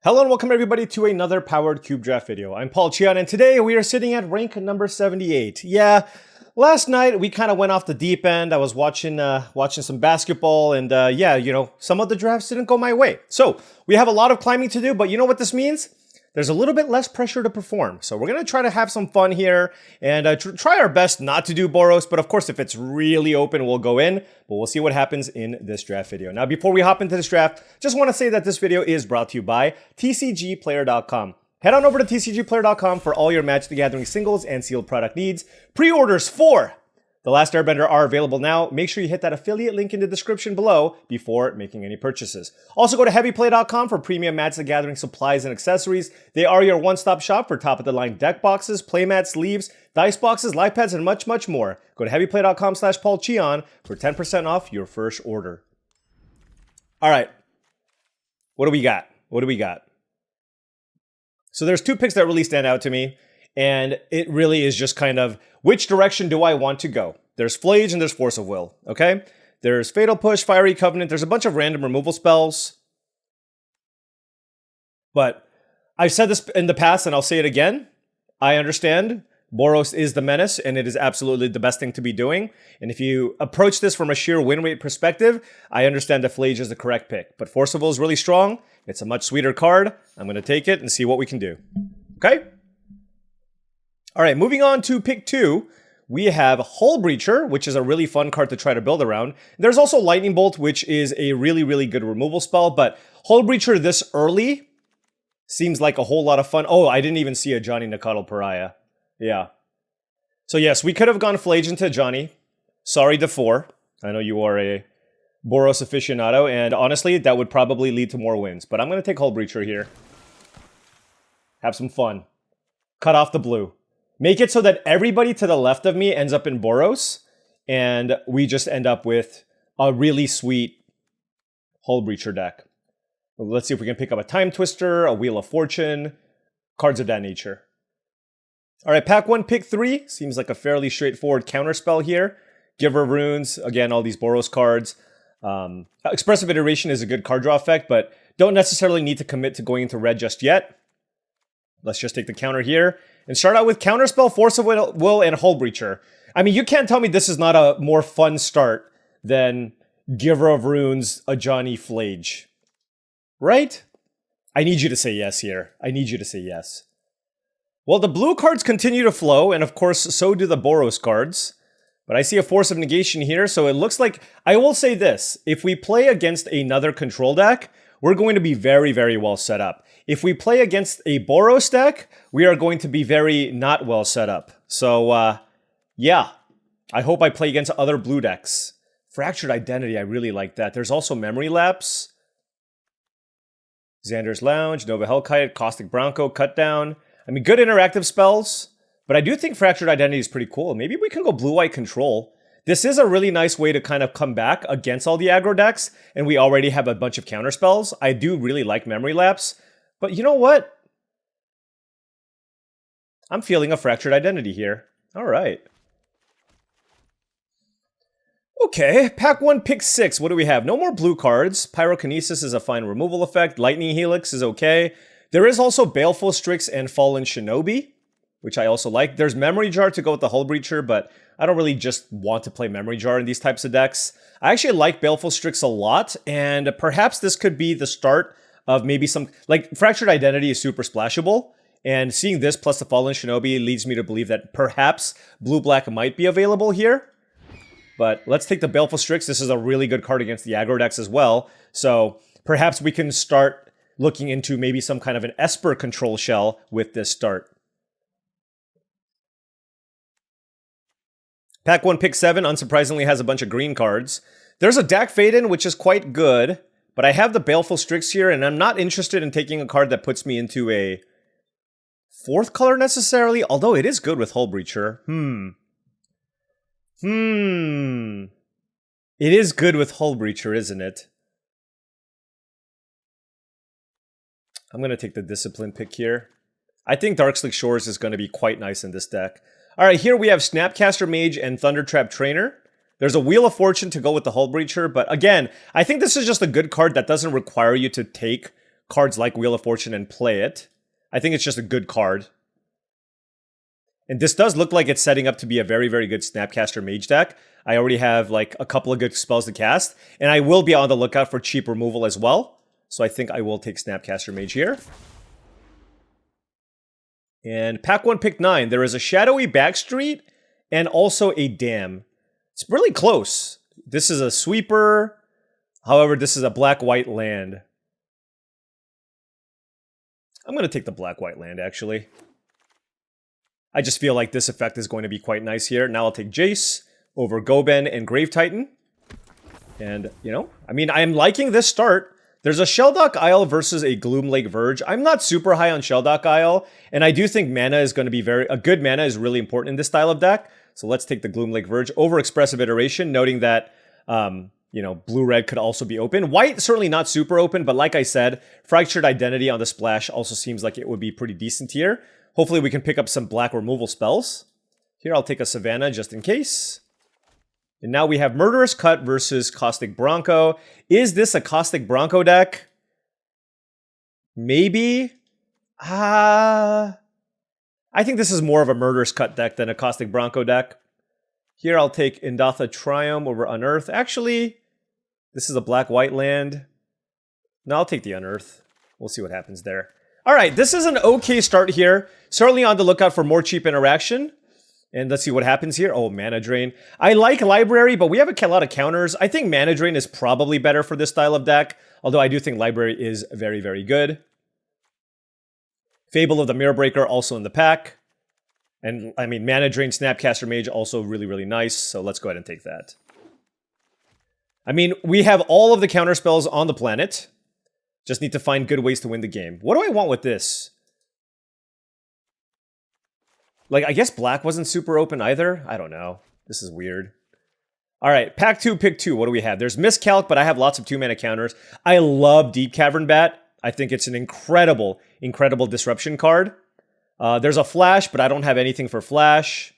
Hello and welcome everybody to another Powered Cube Draft video. I'm Paul Cheon and today we are sitting at rank number 78. Yeah, last night we kind of went off the deep end. I was watching some basketball and some of the drafts didn't go my way. So we have a lot of climbing to do, but you know what this means? There's a little bit less pressure to perform. So we're going to try to have some fun here and try our best not to do Boros. But of course, if it's really open, we'll go in. But we'll see what happens in this draft video. Now, before we hop into this draft, just want to say that this video is brought to you by TCGplayer.com. Head on over to TCGplayer.com for all your Magic the Gathering singles and sealed product needs. Pre-orders for The Last Airbender are available now. Make sure you hit that affiliate link in the description below before making any purchases. Also go to heavyplay.com for premium Magic the Gathering supplies and accessories. They are your one-stop shop for top-of-the-line deck boxes, playmats, sleeves, dice boxes, life pads, and much, much more. Go to heavyplay.com/paulcheon for 10% off your first order. All right. What do we got? So there's two picks that really stand out to me. And it really is just kind of, which direction do I want to go? There's Flage and there's Force of Will, okay? There's Fatal Push, Fiery Covenant. There's a bunch of random removal spells. But I've said this in the past and I'll say it again. I understand Boros is the menace and it is absolutely the best thing to be doing. And if you approach this from a sheer win rate perspective, I understand that Flage is the correct pick. But Force of Will is really strong. It's a much sweeter card. I'm going to take it and see what we can do. Okay? All right, moving on to pick 2, we have Hull Breacher, which is a really fun card to try to build around. There's also Lightning Bolt, which is a really, really good removal spell, but Hull Breacher this early seems like a whole lot of fun. Oh, I didn't even see a Johnny Nakatl Pariah. Yeah. So yes, we could have gone Flage into Johnny. Sorry, DeFore. I know you are a Boros aficionado, and honestly, that would probably lead to more wins. But I'm going to take Hull Breacher here. Have some fun. Cut off the blue. Make it so that everybody to the left of me ends up in Boros, and we just end up with a really sweet Hull Breacher deck. Let's see if we can pick up a Time Twister, a Wheel of Fortune, cards of that nature. All right, pack 1, pick 3. Seems like a fairly straightforward counterspell here. Giver of Runes, again, all these Boros cards. Expressive Iteration is a good card draw effect, but don't necessarily need to commit to going into red just yet. Let's just take the counter here. And start out with Counterspell, Force of Will, and Hull Breacher. I mean, you can't tell me this is not a more fun start than Giver of Runes, a Johnny Flage. Right? I need you to say yes here. I need you to say yes. Well, the blue cards continue to flow, and of course, so do the Boros cards. But I see a Force of Negation here, so it looks like... I will say this. If we play against another control deck, we're going to be very, very well set up. If we play against a Boros deck, we are going to be very not well set up. So, yeah. I hope I play against other blue decks. Fractured Identity, I really like that. There's also Memory Lapse. Xander's Lounge, Nova Hellkite, Caustic Bronco, Cut Down. I mean, good interactive spells. But I do think Fractured Identity is pretty cool. Maybe we can go Blue-White Control. This is a really nice way to kind of come back against all the aggro decks, and we already have a bunch of counterspells. I do really like Memory Lapse. But you know what? I'm feeling a Fractured Identity here. All right. Okay, pack 1, pick 6. What do we have? No more blue cards. Pyrokinesis is a fine removal effect. Lightning Helix is okay. There is also Baleful Strix and Fallen Shinobi, which I also like. There's Memory Jar to go with the Hull Breacher, but I don't really just want to play Memory Jar in these types of decks. I actually like Baleful Strix a lot, and perhaps this could be the start of maybe some... Like, Fractured Identity is super splashable, and seeing this plus the Fallen Shinobi leads me to believe that perhaps Blue-Black might be available here. But let's take the Baleful Strix. This is a really good card against the aggro decks as well. So perhaps we can start looking into maybe some kind of an Esper control shell with this start. Pack 1, pick 7, unsurprisingly, has a bunch of green cards. There's a Dak Faden, which is quite good, but I have the Baleful Strix here, and I'm not interested in taking a card that puts me into a 4th color necessarily, although it is good with Hull Breacher. It is good with Hull Breacher, isn't it? I'm going to take the Discipline pick here. I think Darkslick Shores is going to be quite nice in this deck. All right, here we have Snapcaster Mage and Thundertrap Trainer. There's a Wheel of Fortune to go with the Hull Breacher, but again, I think this is just a good card that doesn't require you to take cards like Wheel of Fortune and play it. I think it's just a good card. And this does look like it's setting up to be a very, very good Snapcaster Mage deck. I already have like a couple of good spells to cast, and I will be on the lookout for cheap removal as well. So I think I will take Snapcaster Mage here. And pack 1, pick 9. There is a Shadowy Backstreet and also a Dam. It's really close. This is a sweeper. However, this is a black-white land. I'm going to take the black-white land, actually. I just feel like this effect is going to be quite nice here. Now I'll take Jace over Goben and Grave Titan. And, you know, I mean, I'm liking this start. There's a Shelldock Isle versus a Gloomlake Verge. I'm not super high on Shelldock Isle, and I do think mana is going to be a good mana is really important in this style of deck. So let's take the Gloomlake Verge over Expressive Iteration, noting that, you know, blue-red could also be open. White, certainly not super open, but like I said, Fractured Identity on the splash also seems like it would be pretty decent here. Hopefully we can pick up some black removal spells. Here I'll take a Savannah just in case. And now we have Murderous Cut versus Caustic Bronco. Is this a Caustic Bronco deck? Maybe. I think this is more of a Murderous Cut deck than a Caustic Bronco deck. Here I'll take Indatha Triumph over Unearth. Actually, this is a black-white land. No, I'll take the Unearth. We'll see what happens there. All right, this is an okay start here. Certainly on the lookout for more cheap interaction. And let's see what happens here. Oh, Mana Drain. I like Library, but we have a lot of counters. I think Mana Drain is probably better for this style of deck, although I do think Library is very, very good. Fable of the Mirrorbreaker also in the pack. And, I mean, Mana Drain, Snapcaster Mage also really, really nice, so let's go ahead and take that. I mean, we have all of the counterspells on the planet. Just need to find good ways to win the game. What do I want with this? Like, I guess black wasn't super open either. I don't know. This is weird. All right, pack 2, pick 2. What do we have? There's Miscalc, but I have lots of 2-mana counters. I love Deep Cavern Bat. I think it's an incredible, incredible disruption card. There's a Flash, but I don't have anything for Flash.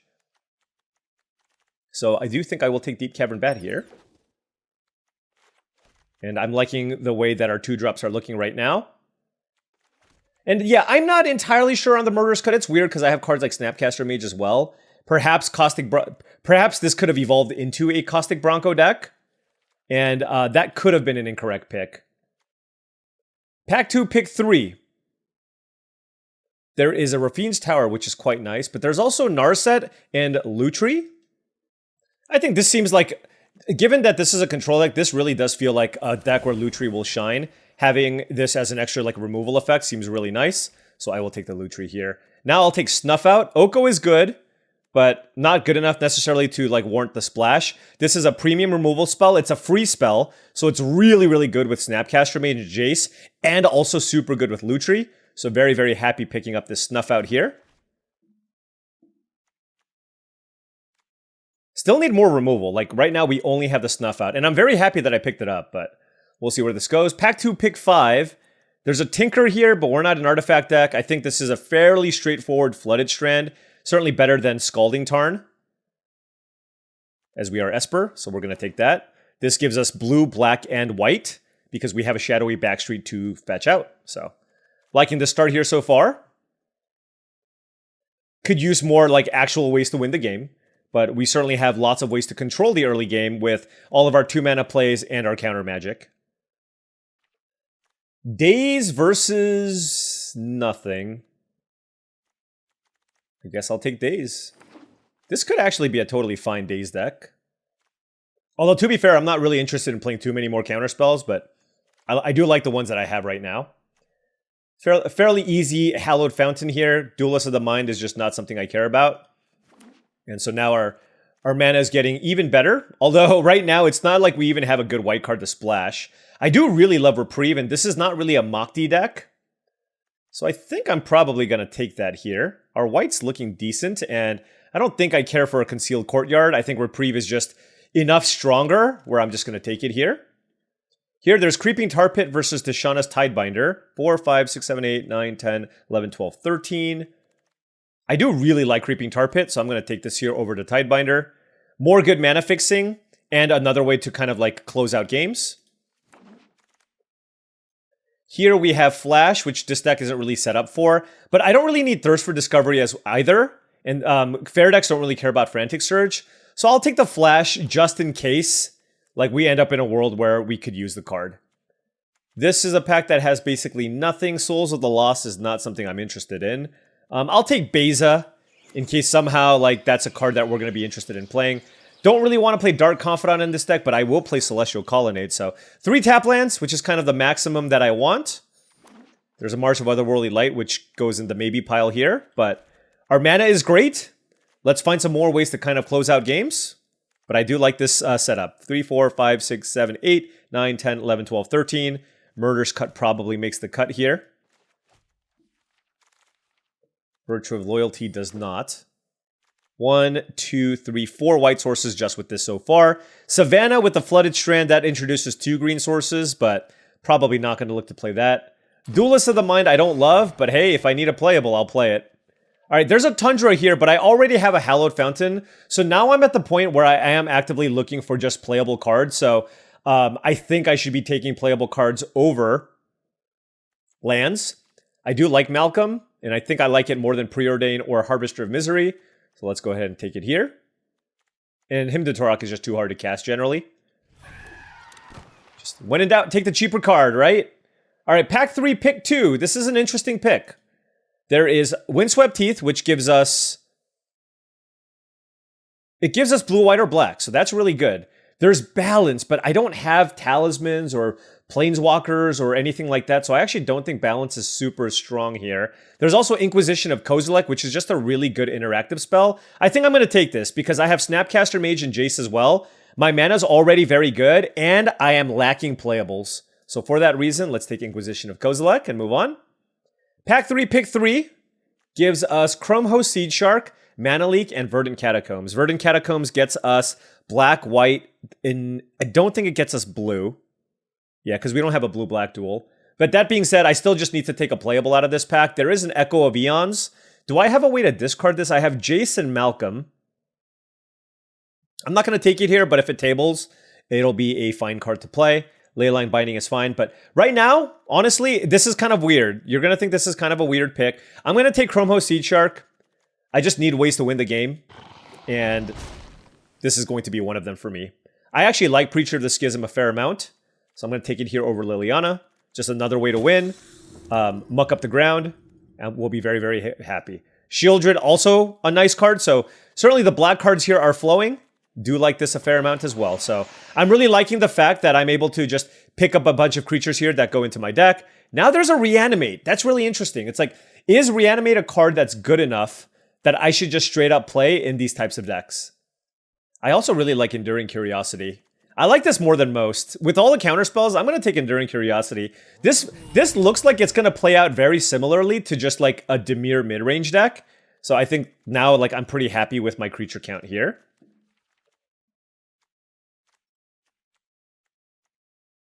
So I do think I will take Deep Cavern Bat here. And I'm liking the way that our 2-drops are looking right now. And yeah, I'm not entirely sure on the Murderous Cut. It's weird because I have cards like Snapcaster Mage as well. Perhaps this could have evolved into a Caustic Bronco deck. And that could have been an incorrect pick. Pack 2, pick 3. There is a Rafine's Tower, which is quite nice. But there's also Narset and Lutri. I think this seems like, given that this is a control deck, this really does feel like a deck where Lutri will shine. Having this as an extra like removal effect seems really nice. So I will take the Lutri here. Now I'll take Snuff Out. Oko is good, but not good enough necessarily to like warrant the splash. This is a premium removal spell. It's a free spell. So it's really, really good with Snapcaster Mage and Jace, and also super good with Lutri. So very, very happy picking up this Snuff Out here. Still need more removal. Like right now we only have the Snuff Out, and I'm very happy that I picked it up, but we'll see where this goes. Pack 2, pick 5. There's a Tinker here, but we're not an artifact deck. I think this is a fairly straightforward Flooded Strand. Certainly better than Scalding Tarn, as we are Esper, so we're going to take that. This gives us blue, black, and white, because we have a Shadowy Backstreet to fetch out. So, liking the start here so far. Could use more like actual ways to win the game, but we certainly have lots of ways to control the early game with all of our 2-mana plays and our counter magic. Daze versus nothing. I guess I'll take Daze. This could actually be a totally fine Daze deck. Although, to be fair, I'm not really interested in playing too many more counterspells, but I do like the ones that I have right now. Fairly easy Hallowed Fountain here. Duelist of the Mind is just not something I care about. And so now our mana is getting even better. Although, right now, it's not like we even have a good white card to splash. I do really love Reprieve, and this is not really a Mokti deck. So I think I'm probably going to take that here. Our white's looking decent, and I don't think I care for a Concealed Courtyard. I think Reprieve is just enough stronger where I'm just going to take it here. Here, there's Creeping Tar Pit versus Tishana's Tidebinder. 4, 5, 6, 7, 8, 9, 10, 11, 12, 13. I do really like Creeping Tar Pit, so I'm going to take this here over to Tidebinder. More good mana fixing, and another way to kind of like close out games. Here we have Flash, which this deck isn't really set up for, but I don't really need Thirst for Discovery as either, and fair decks don't really care about Frantic Surge, so I'll take the Flash just in case, like, we end up in a world where we could use the card. This is a pack that has basically nothing. Souls of the Lost is not something I'm interested in. I'll take Beza in case somehow, like, that's a card that we're going to be interested in playing. Don't really want to play Dark Confidant in this deck, but I will play Celestial Colonnade. So 3 tap lands, which is kind of the maximum that I want. There's a March of Otherworldly Light, which goes in the maybe pile here. But our mana is great. Let's find some more ways to kind of close out games. But I do like this setup. 3, 4, 5, 6, 7, 8, 9, 10, 11, 12, 13. Murder's Cut probably makes the cut here. Virtue of Loyalty does not. 1, 2, 3, 4 white sources just with this so far. Savannah with the Flooded Strand, that introduces 2 green sources, but probably not going to look to play that. Duelist of the Mind I don't love, but hey, if I need a playable, I'll play it. Alright, there's a Tundra here, but I already have a Hallowed Fountain, so now I'm at the point where I am actively looking for just playable cards, so I think I should be taking playable cards over lands. I do like Malcolm, and I think I like it more than Preordain or Harvester of Misery. So let's go ahead and take it here. And Hymn to Torok is just too hard to cast generally. Just when in doubt, take the cheaper card, right? Alright, pack 3, pick 2. This is an interesting pick. There is Windswept Teeth, which gives us... It gives us blue, white, or black, so that's really good. There's Balance, but I don't have Talismans or Planeswalkers or anything like that, so I actually don't think Balance is super strong here. There's also Inquisition of Kozilek, which is just a really good interactive spell. I think I'm going to take this because I have Snapcaster Mage and Jace as well. My mana's already very good, and I am lacking playables. So for that reason, let's take Inquisition of Kozilek and move on. Pack 3, pick 3 gives us Chrome Host Seed Shark, Mana Leak, and Verdant Catacombs. Verdant Catacombs gets us black, white, and I don't think it gets us blue. Yeah, because we don't have a blue-black duel. But that being said, I still just need to take a playable out of this pack. There is an Echo of Eons. Do I have a way to discard this? I have Jace and Malcolm. I'm not going to take it here, but if it tables, it'll be a fine card to play. Leyline Binding is fine, but right now, honestly, this is kind of weird. You're going to think this is kind of a weird pick. I'm going to take Chrome Host Seed Shark. I just need ways to win the game, and this is going to be one of them for me. I actually like Preacher of the Schism a fair amount, so I'm going to take it here over Liliana. Just another way to win. Muck up the ground, and we'll be very, very happy. Shieldred, also a nice card, so certainly the black cards here are flowing. Do like this a fair amount as well. So I'm really liking the fact that I'm able to just pick up a bunch of creatures here that go into my deck. Now there's a Reanimate. That's really interesting. It's like, is Reanimate a card that's good enough that I should just straight up play in these types of decks? I also really like Enduring Curiosity. I like this more than most. With all the counterspells, I'm going to take Enduring Curiosity. This looks like it's going to play out very similarly to just like a Dimir mid-range deck. So I think now like I'm pretty happy with my creature count here.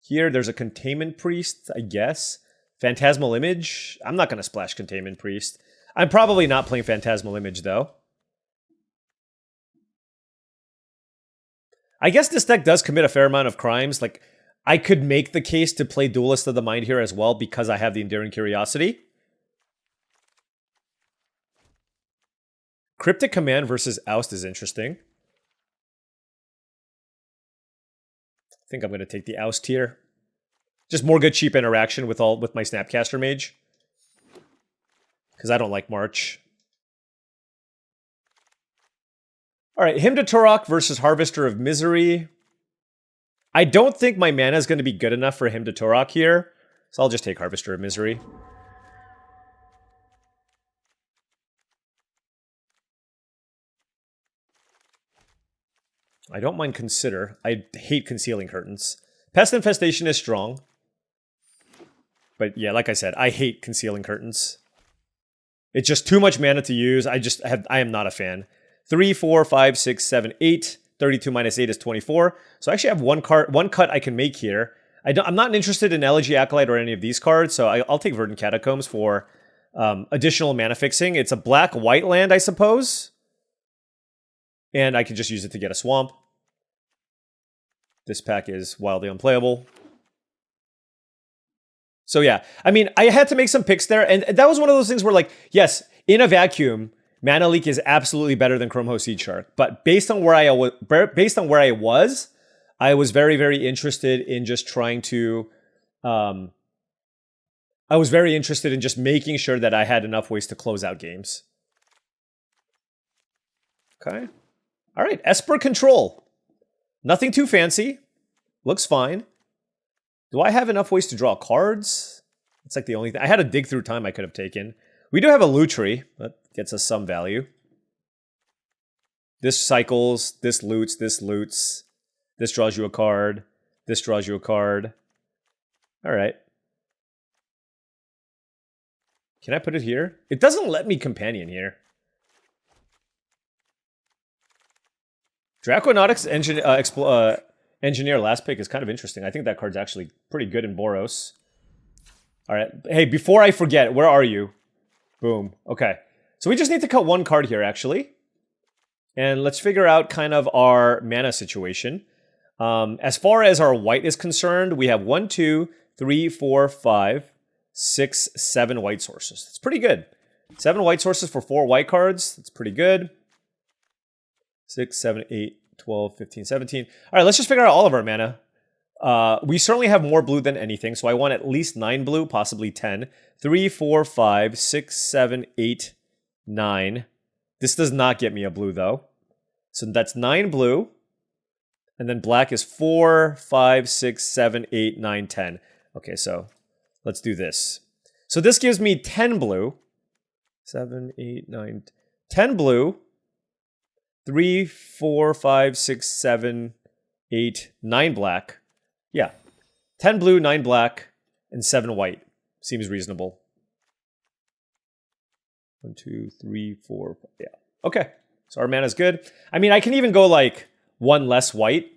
Here, there's a Containment Priest, I guess. Phantasmal Image. I'm not going to splash Containment Priest. I'm probably not playing Phantasmal Image, though. I guess this deck does commit a fair amount of crimes. Like, I could make the case to play Duelist of the Mind here as well because I have the Enduring Curiosity. Cryptic Command versus Oust is interesting. I think I'm going to take the Oust here. Just more good cheap interaction with my Snapcaster Mage. Because I don't like March. Alright, Hymn to Torok versus Harvester of Misery. I don't think my mana is going to be good enough for Hymn to Torok here. So I'll just take Harvester of Misery. I don't mind Consider. I hate Concealing Curtains. Pest Infestation is strong. But yeah, like I said, I hate Concealing Curtains. It's just too much mana to use. I am not a fan. 3, 4, 5, 6, 7, 8. 32 minus 8 is 24. So I actually have one cut I can make here. I'm not interested in Elegy Acolyte or any of these cards, so I'll take Verdant Catacombs for additional mana fixing. It's a black-white land, I suppose. And I can just use it to get a swamp. This pack is wildly unplayable. So yeah, I mean, I had to make some picks there, and that was one of those things where, like, yes, in a vacuum, Mana Leak is absolutely better than Chrome Host Seed Shark. But based on where I was, I was very, very interested in just trying to. I was very interested in just making sure that I had enough ways to close out games. Okay. All right, Esper Control. Nothing too fancy. Looks fine. Do I have enough ways to draw cards? It's like the only thing. I had a dig through time I could have taken. We do have a Lutri. That gets us some value. This cycles, this loots, this loots. This draws you a card. This draws you a card. All right. Can I put it here? It doesn't let me companion here. Draconautics Engineer last pick is kind of interesting. I think that card's actually pretty good in Boros. All right. Hey, before I forget, where are you? Boom. Okay. So we just need to cut one card here, actually. And let's figure out kind of our mana situation. As far as our white is concerned, we have 1, 2, 3, 4, 5, 6, 7 white sources. That's pretty good. 7 white sources for 4 white cards. That's pretty good. 6, 7, 8, 12, 15, 17. All right, let's just figure out all of our mana. We certainly have more blue than anything, so I want at least 9 blue, possibly 10. 3, 4, 5, 6, 7, 8, 9. This does not get me a blue, though. So that's 9 blue. And then black is 4, 5, 6, 7, 8, 9, 10. Okay, so let's do this. So this gives me 10 blue. 7, 8, 9, 10 blue. 3, 4, 5, 6, 7, 8, 9 black. Yeah. 10 blue, 9 black, and 7 white. Seems reasonable. 1, 2, 3, 4, 5. Yeah. Okay. So our mana's good. I mean, I can even go like 1 less white.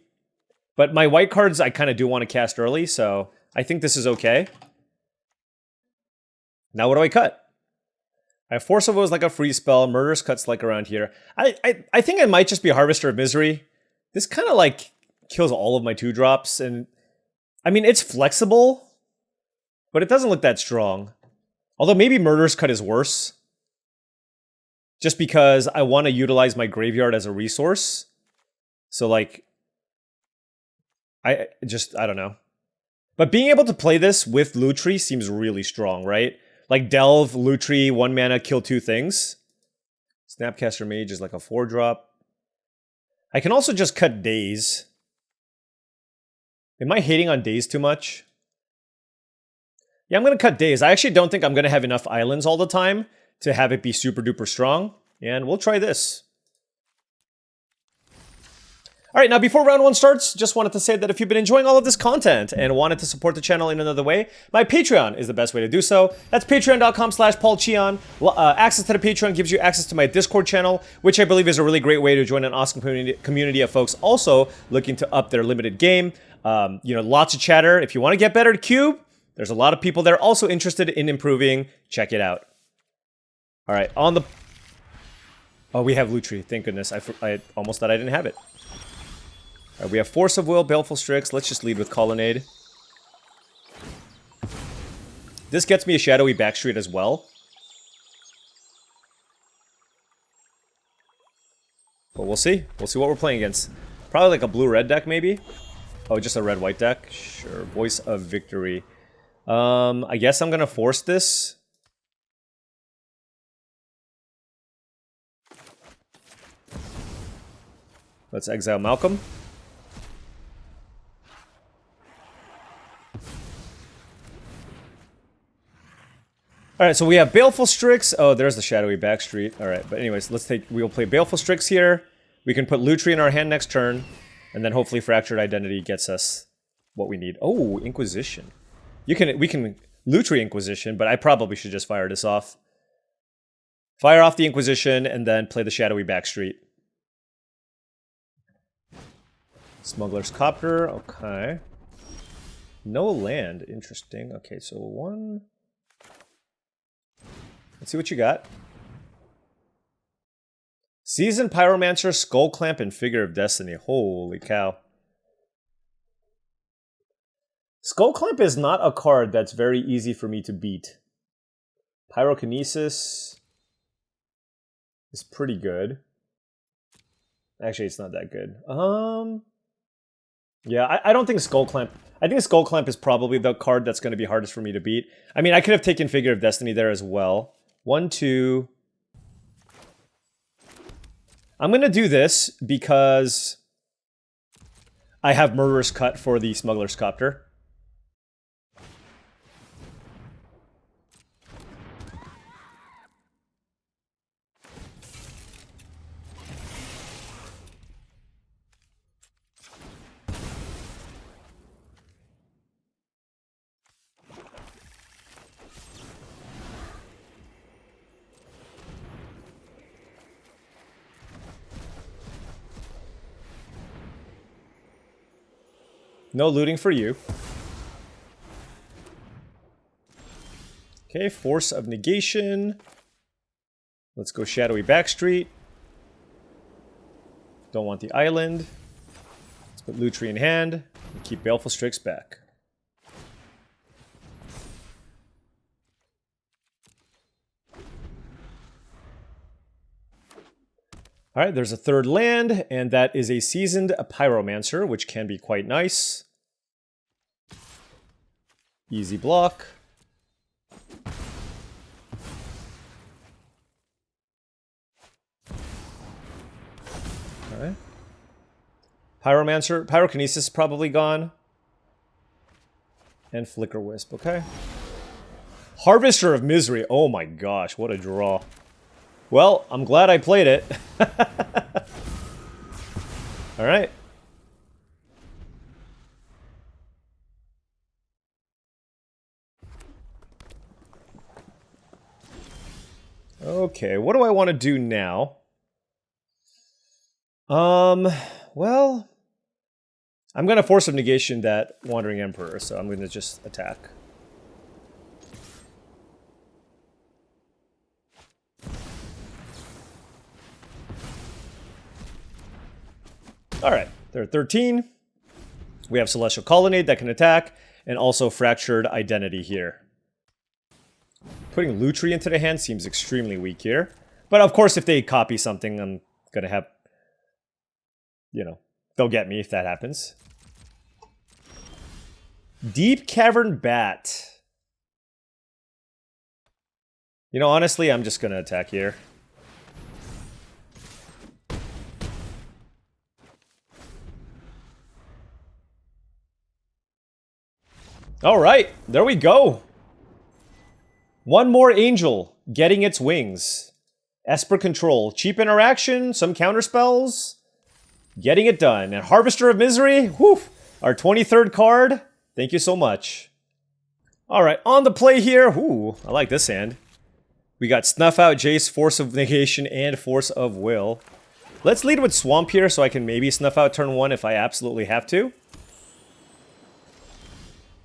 But my white cards I kind of do want to cast early, so I think this is okay. Now what do I cut? I have Force of Will is like a free spell. Murderous Cut's like around here. I think I might just be Harvester of Misery. This kind of like kills all of my 2-drops. And I mean, it's flexible, but it doesn't look that strong. Although maybe Murderous Cut is worse. Just because I want to utilize my graveyard as a resource. So like, I don't know. But being able to play this with Lutri seems really strong, right? Like Delve, Lutri, 1 mana, kill 2 things. Snapcaster Mage is like a 4-drop. I can also just cut Daze. Am I hating on Daze too much? Yeah, I'm going to cut Daze. I actually don't think I'm going to have enough islands all the time to have it be super duper strong. And we'll try this. All right, now before round 1 starts, just wanted to say that if you've been enjoying all of this content and wanted to support the channel in another way, my Patreon is the best way to do so. That's patreon.com/paulcheon. Access to the Patreon gives you access to my Discord channel, which I believe is a really great way to join an awesome community of folks also looking to up their limited game. You know, lots of chatter. If you want to get better at Cube, there's a lot of people there also interested in improving. Check it out. All right, on the... Oh, we have Lutri. Thank goodness. I almost thought I didn't have it. All right, we have Force of Will, Baleful Strix. Let's just lead with Colonnade. This gets me a Shadowy Backstreet as well. But we'll see. We'll see what we're playing against. Probably like a blue-red deck, maybe? Oh, just a red-white deck? Sure. Voice of Victory. I guess I'm going to force this. Let's exile Malcolm. All right, so we have Baleful Strix. Oh, there's the Shadowy Backstreet. All right, but anyways, we'll play Baleful Strix here. We can put Lutri in our hand next turn, and then hopefully Fractured Identity gets us what we need. Oh, Inquisition. We can Lutri Inquisition, but I probably should just fire this off. Fire off the Inquisition, and then play the Shadowy Backstreet. Smuggler's Copter, okay. No land, interesting. Okay, so 1... Let's see what you got. Seasoned Pyromancer, Skull Clamp, and Figure of Destiny. Holy cow. Skullclamp is not a card that's very easy for me to beat. Pyrokinesis is pretty good. Actually, it's not that good. Yeah, I don't think Skullclamp... I think Skullclamp is probably the card that's going to be hardest for me to beat. I mean, I could have taken Figure of Destiny there as well. 1, 2... I'm going to do this because I have Murderous Cut for the Smuggler's Copter. No looting for you. Okay, Force of Negation. Let's go Shadowy Backstreet. Don't want the island. Let's put Lutri in hand and keep Baleful Strix back. Alright, there's a third land, and that is a Seasoned Pyromancer, which can be quite nice. Easy block. Alright. Pyromancer, Pyrokinesis is probably gone. And Flicker Wisp, okay. Harvester of Misery, oh my gosh, what a draw. Well, I'm glad I played it. Alright. Okay, what do I want to do now? Well, I'm going to Force of Negation that Wandering Emperor, so I'm going to just attack. Alright, there are 13. We have Celestial Colonnade that can attack, and also Fractured Identity here. Putting Lutri into the hand seems extremely weak here. But of course, if they copy something, I'm gonna have... You know, they'll get me if that happens. Deep Cavern Bat. You know, honestly, I'm just gonna attack here. Alright, there we go. One more Angel, getting its wings. Esper Control, cheap interaction, some counterspells. Getting it done. And Harvester of Misery, whew, our 23rd card. Thank you so much. Alright, on the play here. Ooh, I like this hand. We got Snuff Out Jace, Force of Negation, and Force of Will. Let's lead with Swamp here so I can maybe Snuff Out turn 1 if I absolutely have to.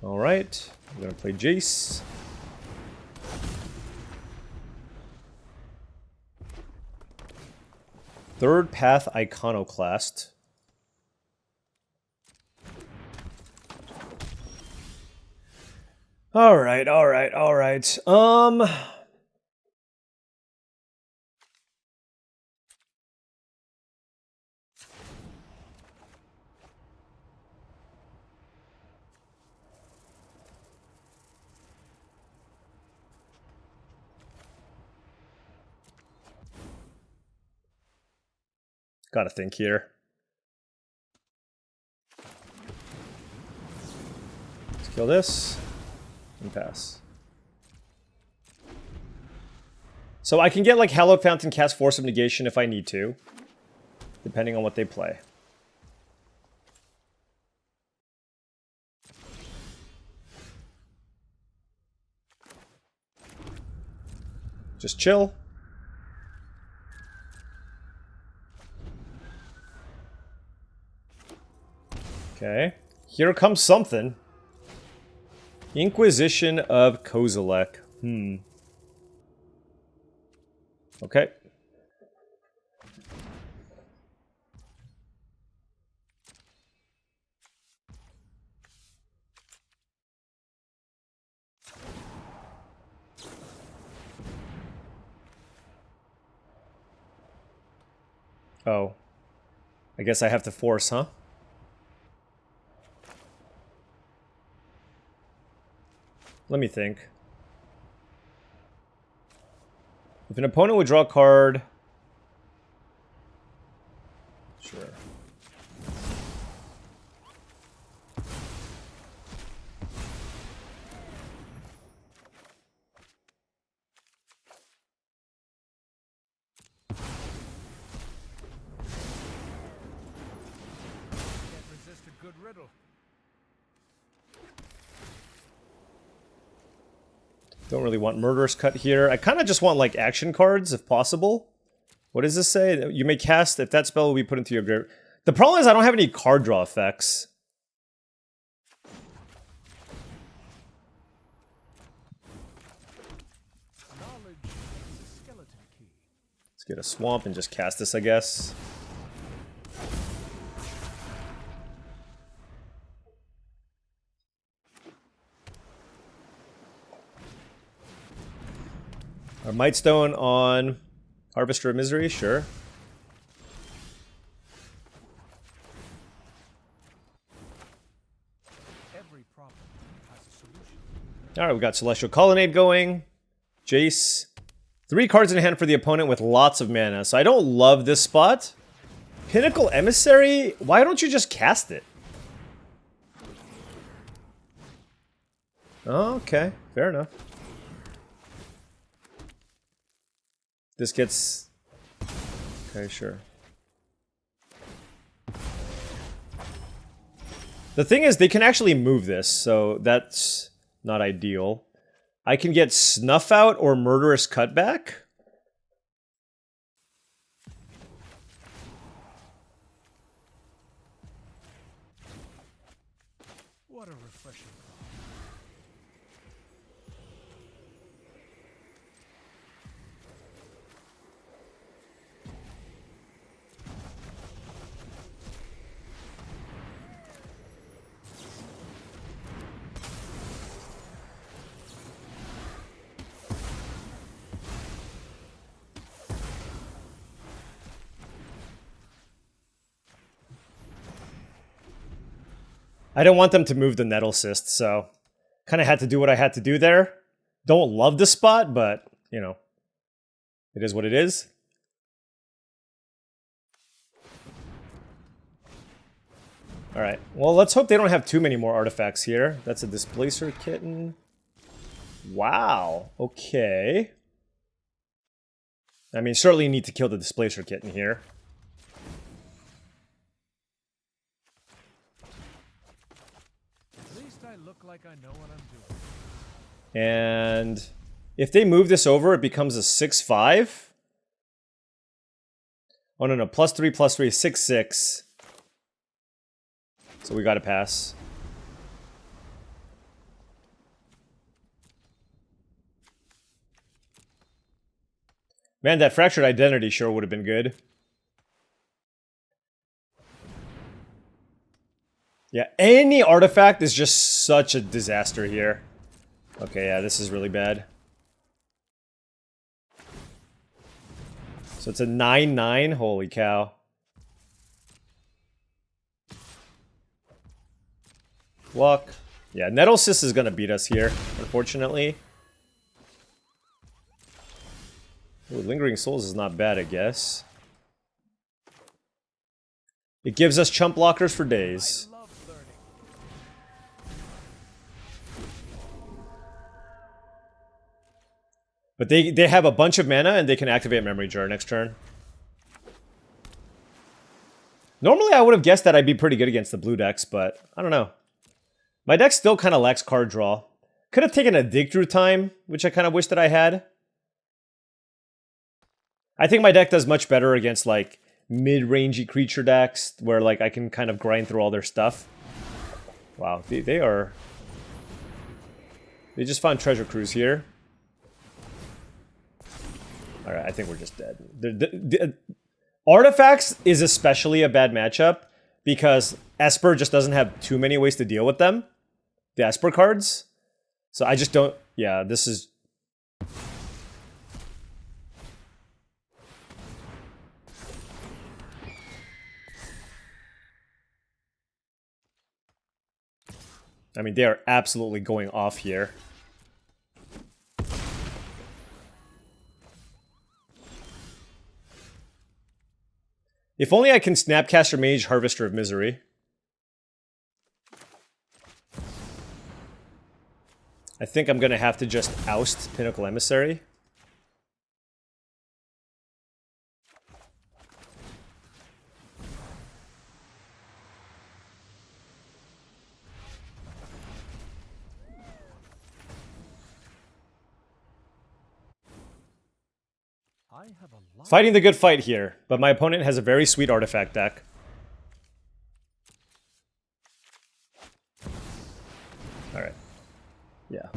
Alright, I'm gonna play Jace. Third Path Iconoclast. Alright. Gotta think here. Let's kill this and pass. So I can get like Hallowed Fountain, cast Force of Negation if I need to, depending on what they play. Just chill. Okay, here comes something. Inquisition of Kozilek. Okay. Oh. I guess I have to force, huh? Let me think. If an opponent would draw a card... Sure. Don't really want Murderous Cut here. I kind of just want, like, action cards, if possible. What does this say? You may cast if that spell will be put into your grave. The problem is I don't have any card draw effects. Let's get a swamp and just cast this, I guess. Our Mightstone on Harvester of Misery, sure. Alright, we got Celestial Colonnade going. Jace. 3 cards in hand for the opponent with lots of mana. So I don't love this spot. Pinnacle Emissary? Why don't you just cast it? Oh, okay, fair enough. This gets... Okay, sure. The thing is, they can actually move this, so that's not ideal. I can get Snuff Out or Murderous Cutback. What a refreshing call. I didn't want them to move the Nettle Cyst, so kind of had to do what I had to do there. Don't love the spot, but, you know, it is what it is. Alright, well, let's hope they don't have too many more artifacts here. That's a Displacer Kitten. Wow, okay. I mean, certainly you need to kill the Displacer Kitten here. Like I know what I'm doing. And if they move this over, it becomes a 6/5. Oh, no, +3, +3, 6/6. So we gotta pass. Man, that Fractured Identity sure would have been good. Yeah, any artifact is just such a disaster here. Okay, yeah, this is really bad. So it's a 9/9. Holy cow. Luck. Yeah, Nettle Cyst is gonna beat us here, unfortunately. Ooh, Lingering Souls is not bad, I guess. It gives us chump blockers for days. But they have a bunch of mana and they can activate Memory Jar next turn. Normally I would have guessed that I'd be pretty good against the blue decks, but I don't know. My deck still kind of lacks card draw. Could have taken a Dig Through Time, which I kind of wish that I had. I think my deck does much better against like mid-rangey creature decks where like I can kind of grind through all their stuff. Wow, they just found Treasure Cruise here. Alright, I think we're just dead. The Artifacts is especially a bad matchup because Esper just doesn't have too many ways to deal with them. The Esper cards. So I just don't... Yeah, this is... I mean, they are absolutely going off here. If only I can Snapcaster Mage Harvester of Misery. I think I'm going to have to just oust Pinnacle Emissary. I have a lot. Fighting the good fight here, but my opponent has a very sweet artifact deck. Alright. Yeah.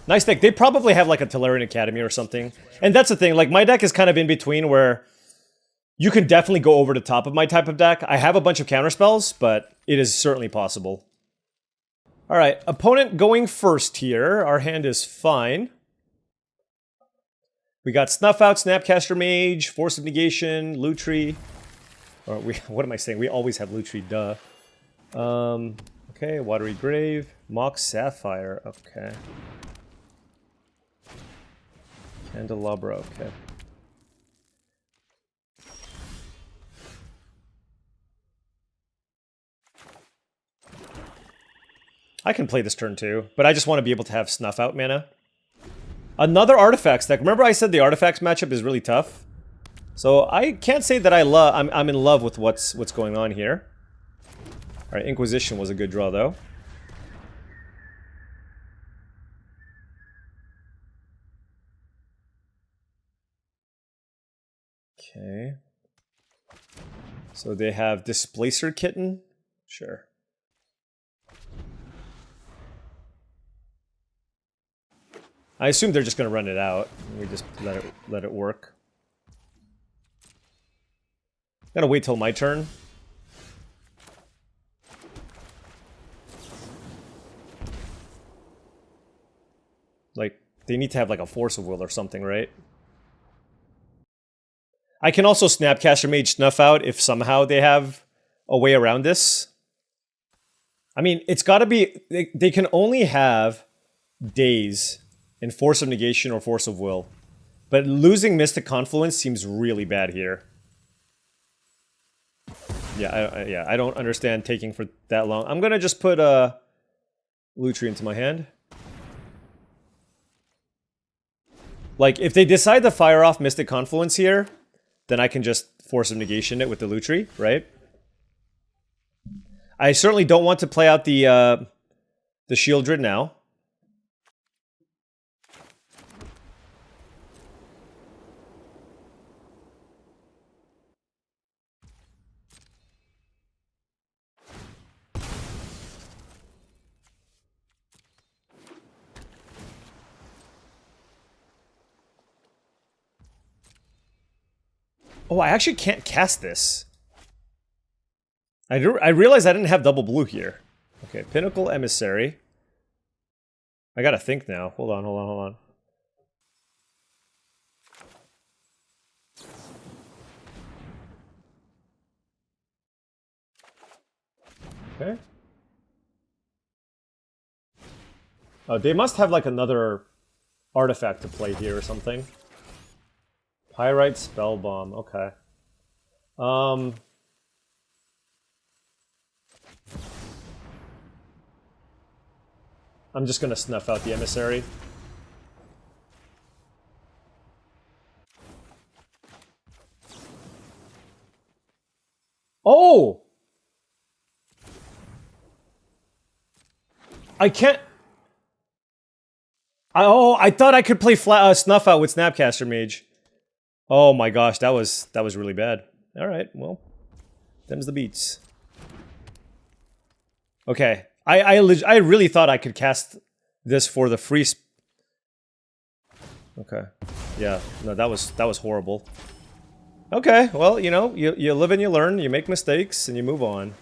Nice deck. They probably have like a Tolarian Academy or something. And that's the thing, like my deck is kind of in between where you can definitely go over the top of my type of deck. I have a bunch of counterspells, but it is certainly possible. Alright, opponent going first here. Our hand is fine. We got Snuff Out, Snapcaster Mage, Force of Negation, Lutri. Or what am I saying? We always have Lutri, duh. Okay, Watery Grave, Mock Sapphire, okay. Candelabra, okay. I can play this turn too, but I just want to be able to have Snuff Out mana. Another Artifacts deck. Remember I said the Artifacts matchup is really tough? So I can't say that I'm in love with what's going on here. Alright, Inquisition was a good draw though. Okay. So they have Displacer Kitten? Sure. I assume they're just going to run it out. We just let it work. Gotta wait till my turn. Like, they need to have like a Force of Will or something, right? I can also Snapcaster Mage Snuff Out if somehow they have a way around this. I mean, it's gotta be... They can only have Daze in Force of Negation or Force of Will. But losing Mystic Confluence seems really bad here. Yeah, I don't understand taking for that long. I'm gonna just put Lutri into my hand. Like, if they decide to fire off Mystic Confluence here, then I can just Force of Negation it with the Lutri, right? I certainly don't want to play out the Shieldred now. Oh, I actually can't cast this. I realized I didn't have double blue here. Okay, Pinnacle Emissary. I gotta think now. Hold on. Okay. Oh, they must have like another artifact to play here or something. Pyrite Spellbomb, okay. I'm just gonna Snuff Out the Emissary. Oh! I can't... I thought I could play Snuff Out with Snapcaster Mage. Oh my gosh, that was really bad. Alright, well, them's the beats. Okay, I really thought I could cast this for the free okay. Yeah, no, that was horrible. Okay, well, you know, you live and you learn, you make mistakes, and you move on.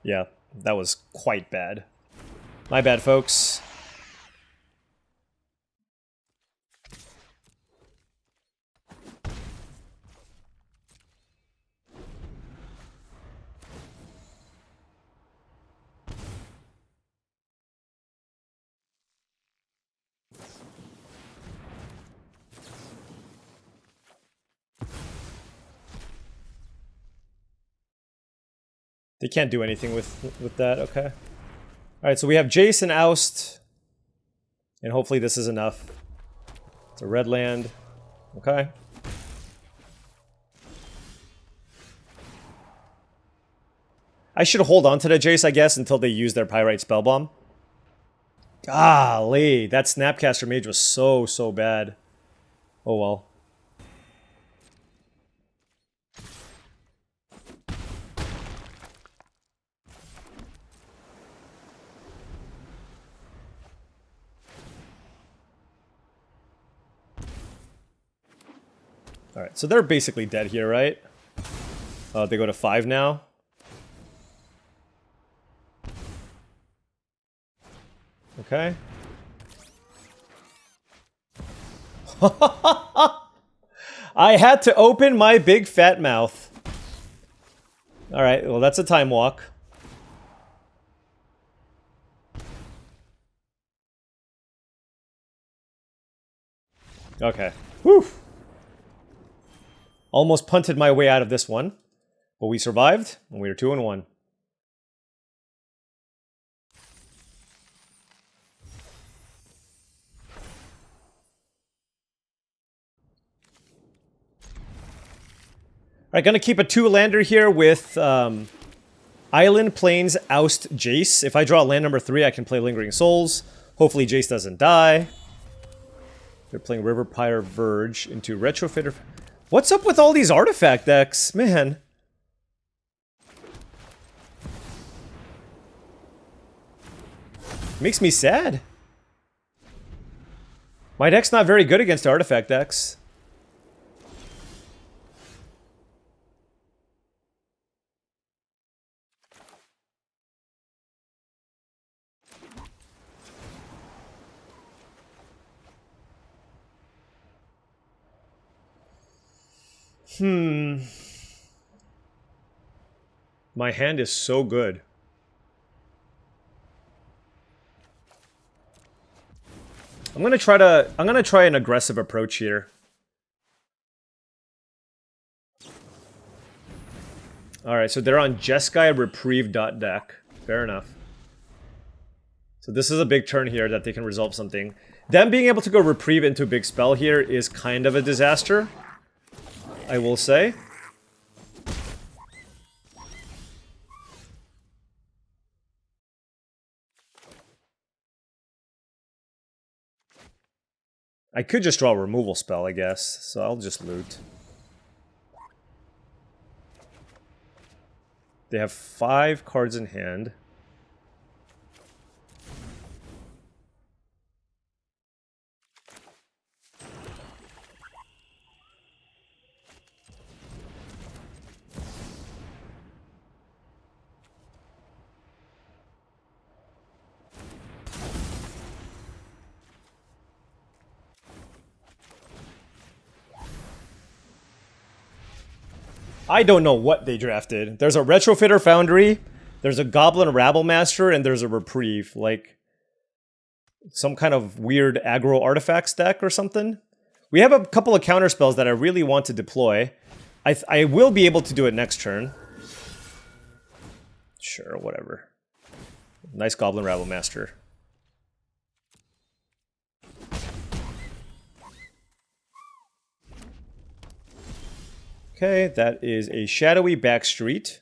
Yeah, that was quite bad. My bad, folks. They can't do anything with that. Okay. All right, so we have Jace and Oust. And hopefully this is enough. It's a red land. Okay. I should hold on to the Jace, I guess, until they use their Pyrite Spellbomb. Golly, that Snapcaster Mage was so bad. Oh well. Alright, so they're basically dead here, right? They go to 5 now. Okay. I had to open my big fat mouth. Alright, well that's a time walk. Okay. Whew. Almost punted my way out of this one. But we survived, and we are 2-1. Alright, gonna keep a 2-lander here with Island, Plains, Oust, Jace. If I draw land number 3, I can play Lingering Souls. Hopefully Jace doesn't die. They're playing River Pyre Verge into Retrofitter. What's up with all these artifact decks? Man. Makes me sad. My deck's not very good against artifact decks. My hand is so good. I'm gonna try an aggressive approach here. Alright, so they're on Jeskai Reprieve deck. Fair enough. So this is a big turn here that they can resolve something. Them being able to go Reprieve into a big spell here is kind of a disaster, I will say. I could just draw a removal spell, I guess, so I'll just loot. They have 5 cards in hand. I don't know what they drafted. There's a Retrofitter Foundry, there's a Goblin Rabblemaster, and there's a Reprieve. Like, some kind of weird aggro artifacts deck or something. We have a couple of counterspells that I really want to deploy. I will be able to do it next turn. Sure, whatever. Nice Goblin Rabblemaster. Okay, that is a Shadowy Backstreet.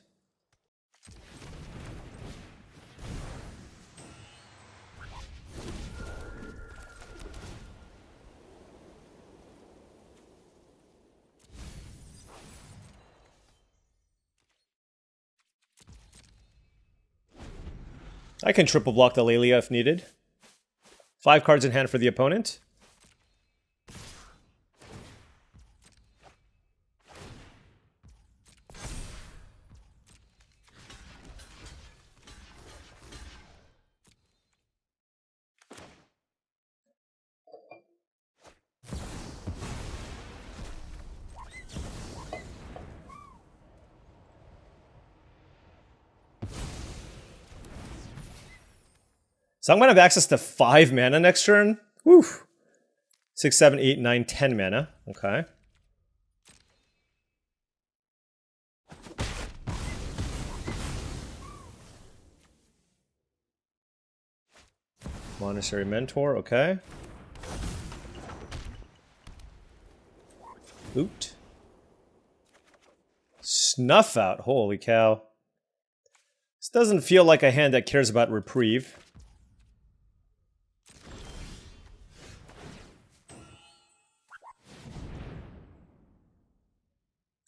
I can triple block the Lelia if needed. 5 cards in hand for the opponent. So I'm going to have access to 5 mana next turn. Woo! 6, 7, 8, 9, 10 mana. Okay. Monastery Mentor, okay. Loot. Snuff Out, holy cow. This doesn't feel like a hand that cares about reprieve.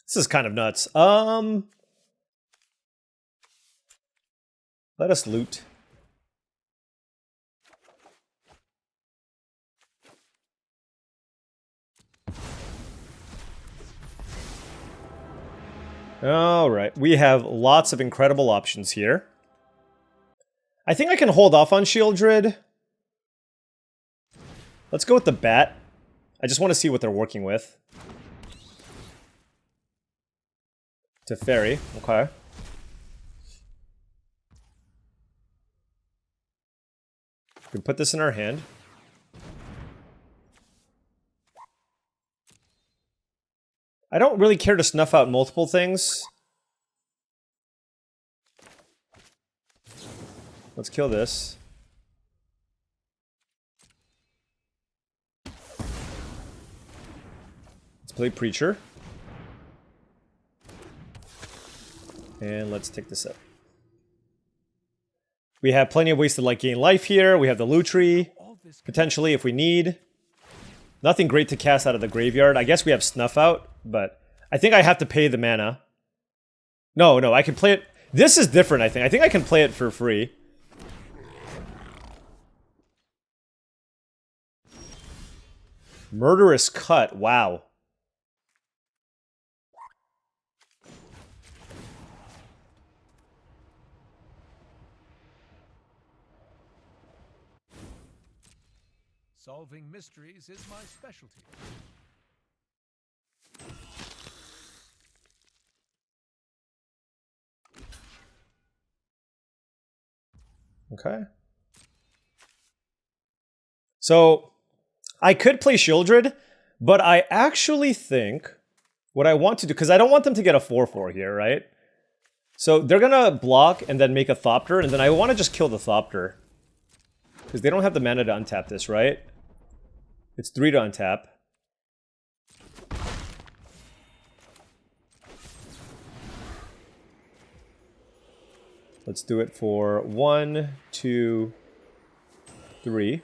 This is kind of nuts. Let us loot. Alright, we have lots of incredible options here. I think I can hold off on Shieldred. Let's go with the Bat. I just want to see what they're working with. Teferi, okay. We can put this in our hand. I don't really care to snuff out multiple things. Let's kill this. Let's play Preacher. And let's take this up. We have plenty of ways to like gain life here. We have the loot tree, potentially if we need. Nothing great to cast out of the graveyard. I guess we have Snuff Out, but I think I have to pay the mana. No, I can play it. This is different, I think. I think I can play it for free. Murderous Cut, wow. Solving mysteries is my specialty. Okay. So, I could play Shieldred, but I actually think what I want to do, because I don't want them to get a 4/4 here, right? So they're gonna block and then make a Thopter, and then I want to just kill the Thopter. Because they don't have the mana to untap this, right? It's 3 to untap. Let's do it for 1, 2, 3.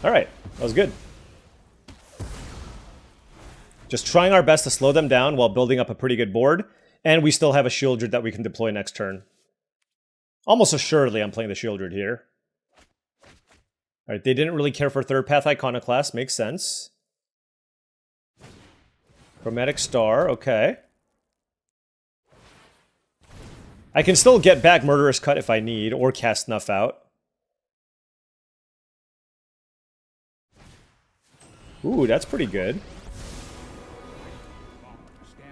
Alright, that was good. Just trying our best to slow them down while building up a pretty good board. And we still have a Shieldred that we can deploy next turn. Almost assuredly I'm playing the Shieldred here. Alright, they didn't really care for Third Path Iconoclast. Makes sense. Chromatic Star, okay. I can still get back Murderous Cut if I need, or cast Snuff Out. Ooh, that's pretty good.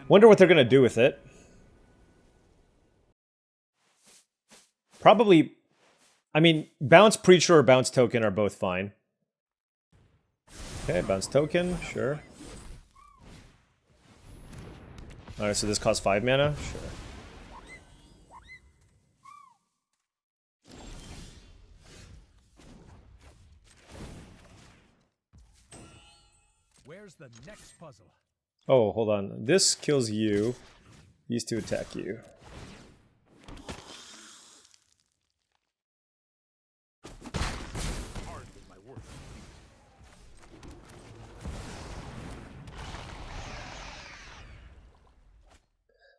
Wonder what they're gonna do with it. Probably... I mean, Bounce Preacher or Bounce Token are both fine. Okay, Bounce Token, sure. Alright, so this costs 5 mana? Sure. Where's the next puzzle? Oh, hold on. This kills you. These two attack you.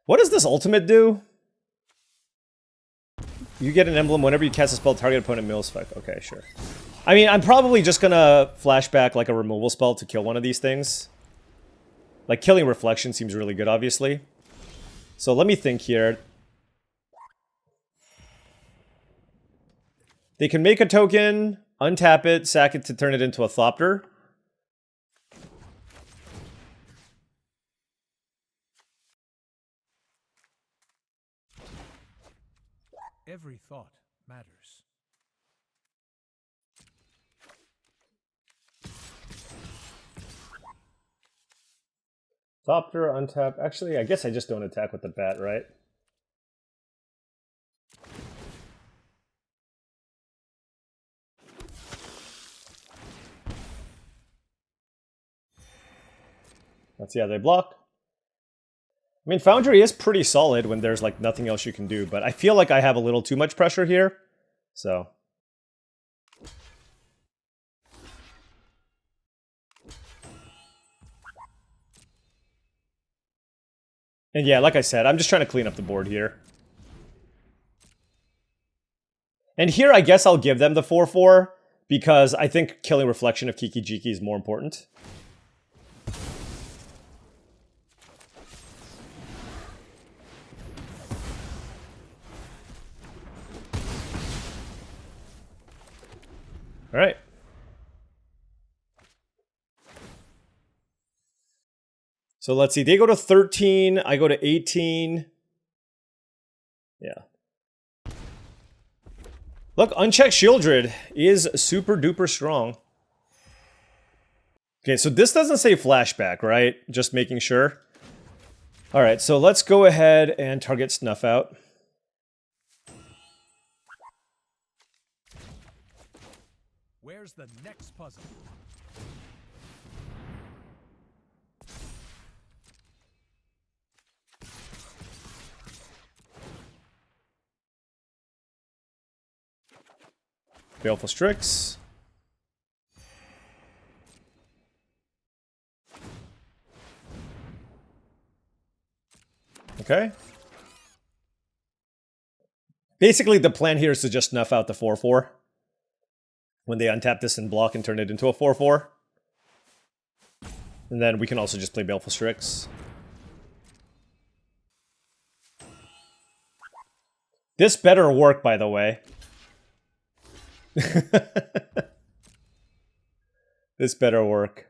What does this ultimate do? You get an emblem whenever you cast a spell, target opponent mills. Fuck. Okay, sure. I mean, I'm probably just gonna flashback like a removal spell to kill one of these things. Like, killing Reflection seems really good, obviously. So let me think here. They can make a token, untap it, sack it to turn it into a Thopter. Every thought matters. Thopter, untap. Actually, I guess I just don't attack with the bat, right? Let's see how they block. I mean, Foundry is pretty solid when there's like nothing else you can do, but I feel like I have a little too much pressure here, so. And yeah, like I said, I'm just trying to clean up the board here. And here, I guess I'll give them the 4-4, because I think killing Reflection of Kiki Jiki is more important. All right. So let's see. They go to 13. I go to 18. Yeah. Look, Unchecked Shieldred is super duper strong. Okay, so this doesn't say flashback, right? Just making sure. All right, so let's go ahead and target Snuff Out. Where's the next puzzle? Baleful Strix. Okay. Basically, the plan here is to just snuff out the 4-4. When they untap this and block and turn it into a 4-4. And then we can also just play Baleful Strix. This better work, by the way. This better work.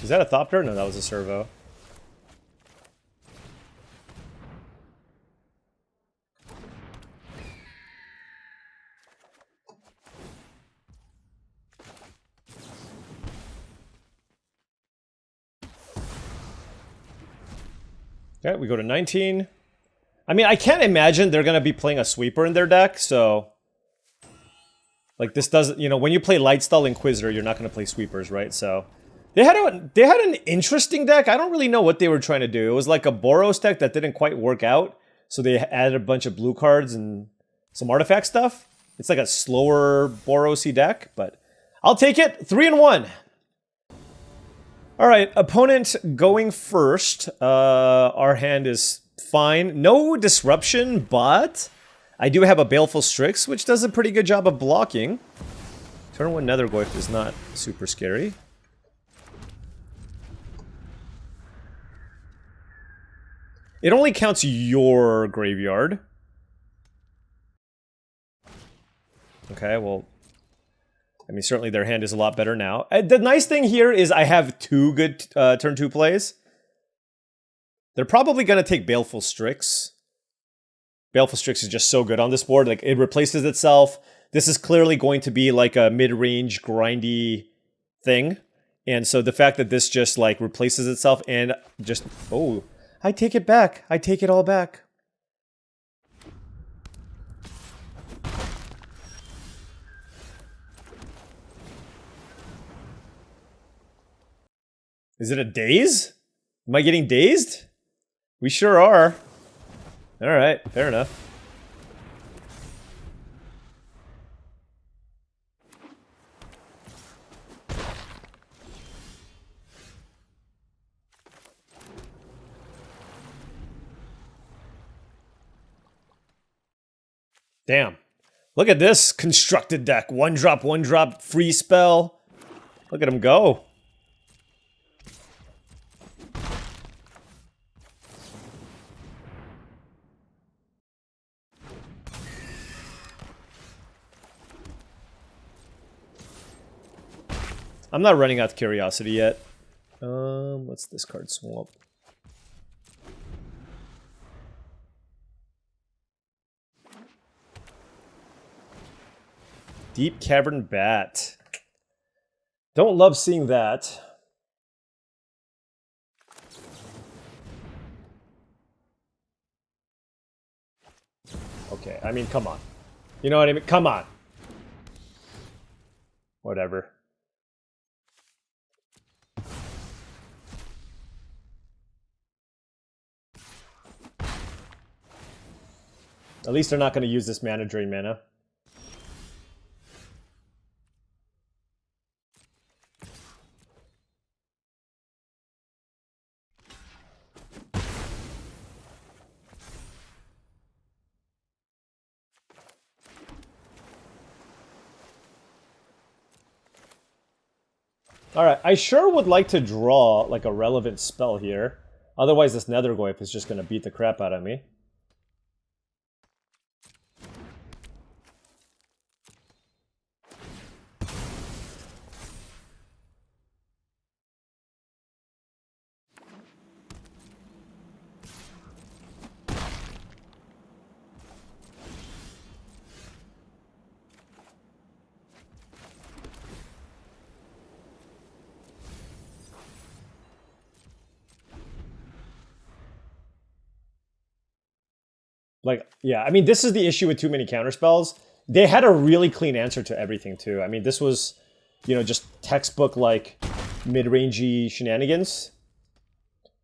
Is that a Thopter? No, that was a Servo. Okay, we go to 19. I mean, I can't imagine they're going to be playing a sweeper in their deck, so... Like, this doesn't... You know, when you play Lightstyle Inquisitor, you're not going to play sweepers, right? So... They had an interesting deck. I don't really know what they were trying to do. It was like a Boros deck that didn't quite work out, so they added a bunch of blue cards and some artifact stuff. It's like a slower Boros-y deck, but... I'll take it! 3-1! Alright, opponent going first. Our hand is fine. No disruption, but I do have a Baleful Strix, which does a pretty good job of blocking. Turn 1 Nethergoyf is not super scary. It only counts your graveyard. Okay, well... I mean, certainly their hand is a lot better now. The nice thing here is I have 2 good turn 2 plays. They're probably going to take Baleful Strix. Baleful Strix is just so good on this board. Like, it replaces itself. This is clearly going to be like a mid-range, grindy thing. And so the fact that this just, like, replaces itself and just... Oh, I take it back. I take it all back. Is it a daze? Am I getting dazed? We sure are. Alright, fair enough. Damn. Look at this constructed deck. 1-drop, free spell. Look at him go. I'm not running out of curiosity yet. What's this card? Swamp. Deep Cavern Bat. Don't love seeing that. Okay, I mean, come on. You know what I mean? Come on. Whatever. At least they're not going to use this mana drain mana. Alright, I sure would like to draw like a relevant spell here. Otherwise this Nethergoyf is just going to beat the crap out of me. Like, yeah, I mean, this is the issue with too many counterspells. They had a really clean answer to everything, too. I mean, this was, you know, just textbook, like, mid-rangey shenanigans.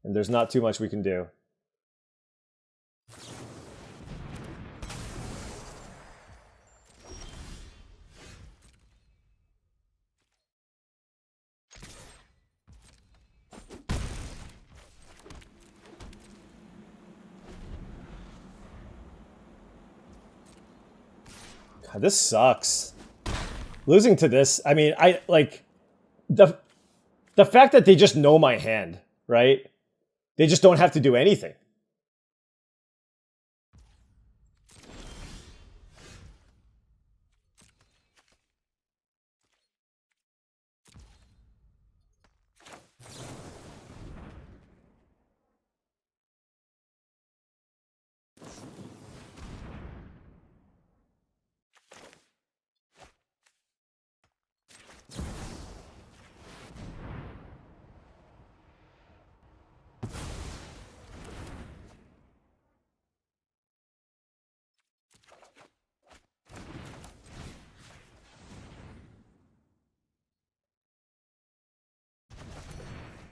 And there's not too much we can do. God, this sucks. Losing to this, I mean, I, like, the fact that they just know my hand, right? They just don't have to do anything.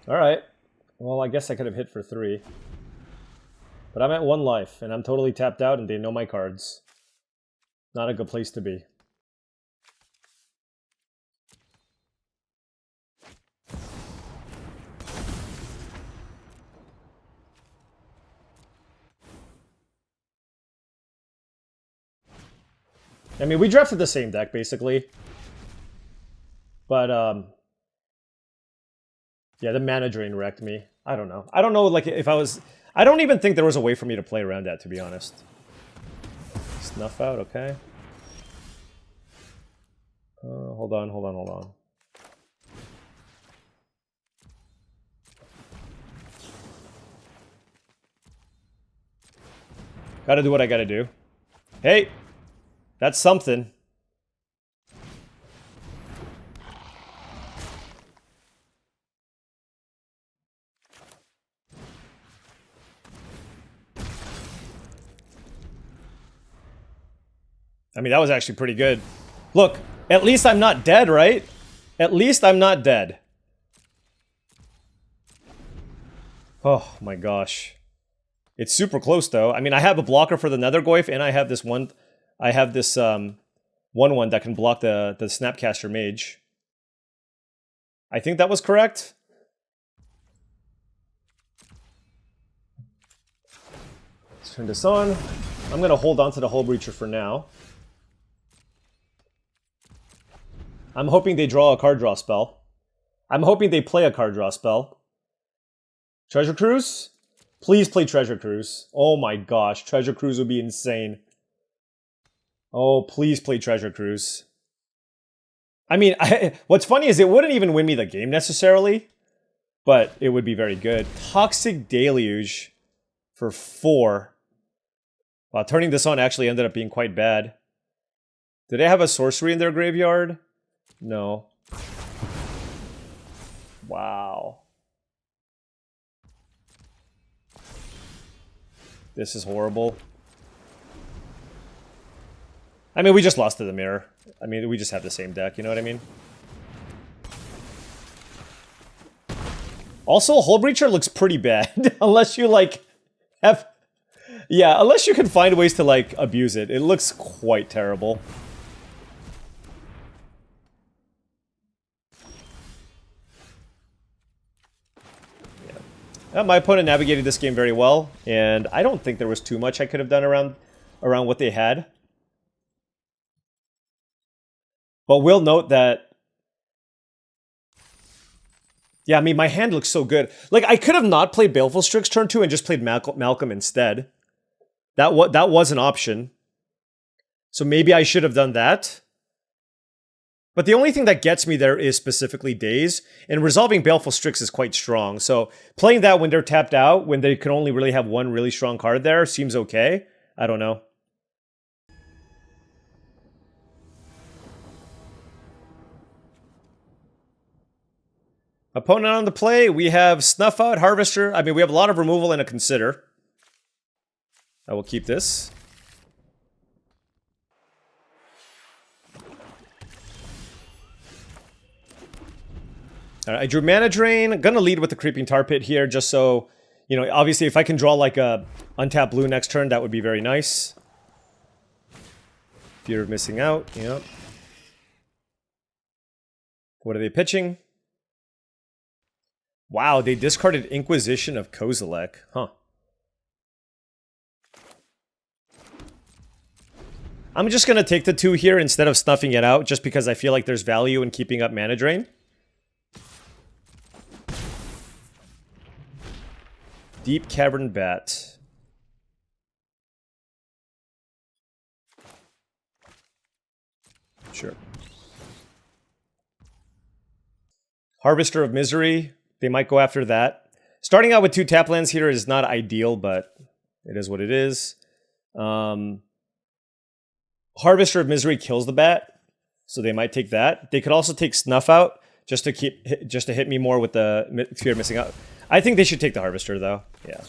Alright. Well, I guess I could have hit for 3. But I'm at 1 life, and I'm totally tapped out, and they know my cards. Not a good place to be. I mean, we drafted the same deck, basically. But, yeah, the mana drain wrecked me. I don't know. I don't know, like, if I was... I don't even think there was a way for me to play around that, to be honest. Snuff out, okay. Hold on. Gotta do what I gotta do. Hey! That's something. I mean, that was actually pretty good. Look, at least I'm not dead, right? At least I'm not dead. Oh my gosh. It's super close though. I mean, I have a blocker for the Nethergoyf, and I have this one... I have this 1/1 that can block the Snapcaster Mage. I think that was correct. Let's turn this on. I'm going to hold on to the Hull Breacher for now. I'm hoping they draw a card draw spell. I'm hoping they play a card draw spell. Treasure Cruise? Please play Treasure Cruise. Oh my gosh, Treasure Cruise would be insane. Oh, please play Treasure Cruise. I mean, what's funny is it wouldn't even win me the game necessarily, but it would be very good. Toxic Deluge for 4. Wow, turning this on actually ended up being quite bad. Do they have a sorcery in their graveyard? No. Wow. This is horrible. I mean, we just lost to the mirror. I mean, we just have the same deck, you know what I mean? Also, Hull Breacher looks pretty bad. Unless you, like, have... Yeah, unless you can find ways to, like, abuse it. It looks quite terrible. My opponent navigated this game very well, and I don't think there was too much I could have done around what they had. But we'll note that... Yeah, I mean, my hand looks so good. Like, I could have not played Baleful Strix turn 2 and just played Malcolm instead. That was an option. So maybe I should have done that. But the only thing that gets me there is specifically Daze, and resolving Baleful Strix is quite strong. So playing that when they're tapped out, when they can only really have one really strong card there, seems okay. I don't know. Opponent on the play, we have Snuff Out, Harvester. I mean, we have a lot of removal and a Consider. I will keep this. All right, I drew Mana Drain. Gonna lead with the Creeping Tar Pit here, just so, you know, obviously if I can draw like a untap blue next turn, that would be very nice. Fear of missing out, yeah. What are they pitching? Wow, they discarded Inquisition of Kozilek, huh. I'm just gonna take the 2 here instead of snuffing it out, just because I feel like there's value in keeping up Mana Drain. Deep Cavern Bat. Sure. Harvester of Misery. They might go after that. Starting out with 2 tap lands here is not ideal, but it is what it is. Harvester of Misery kills the bat, so they might take that. They could also take Snuff Out just to hit me more with the Fear of Missing Out. I think they should take the Harvester, though. Yeah.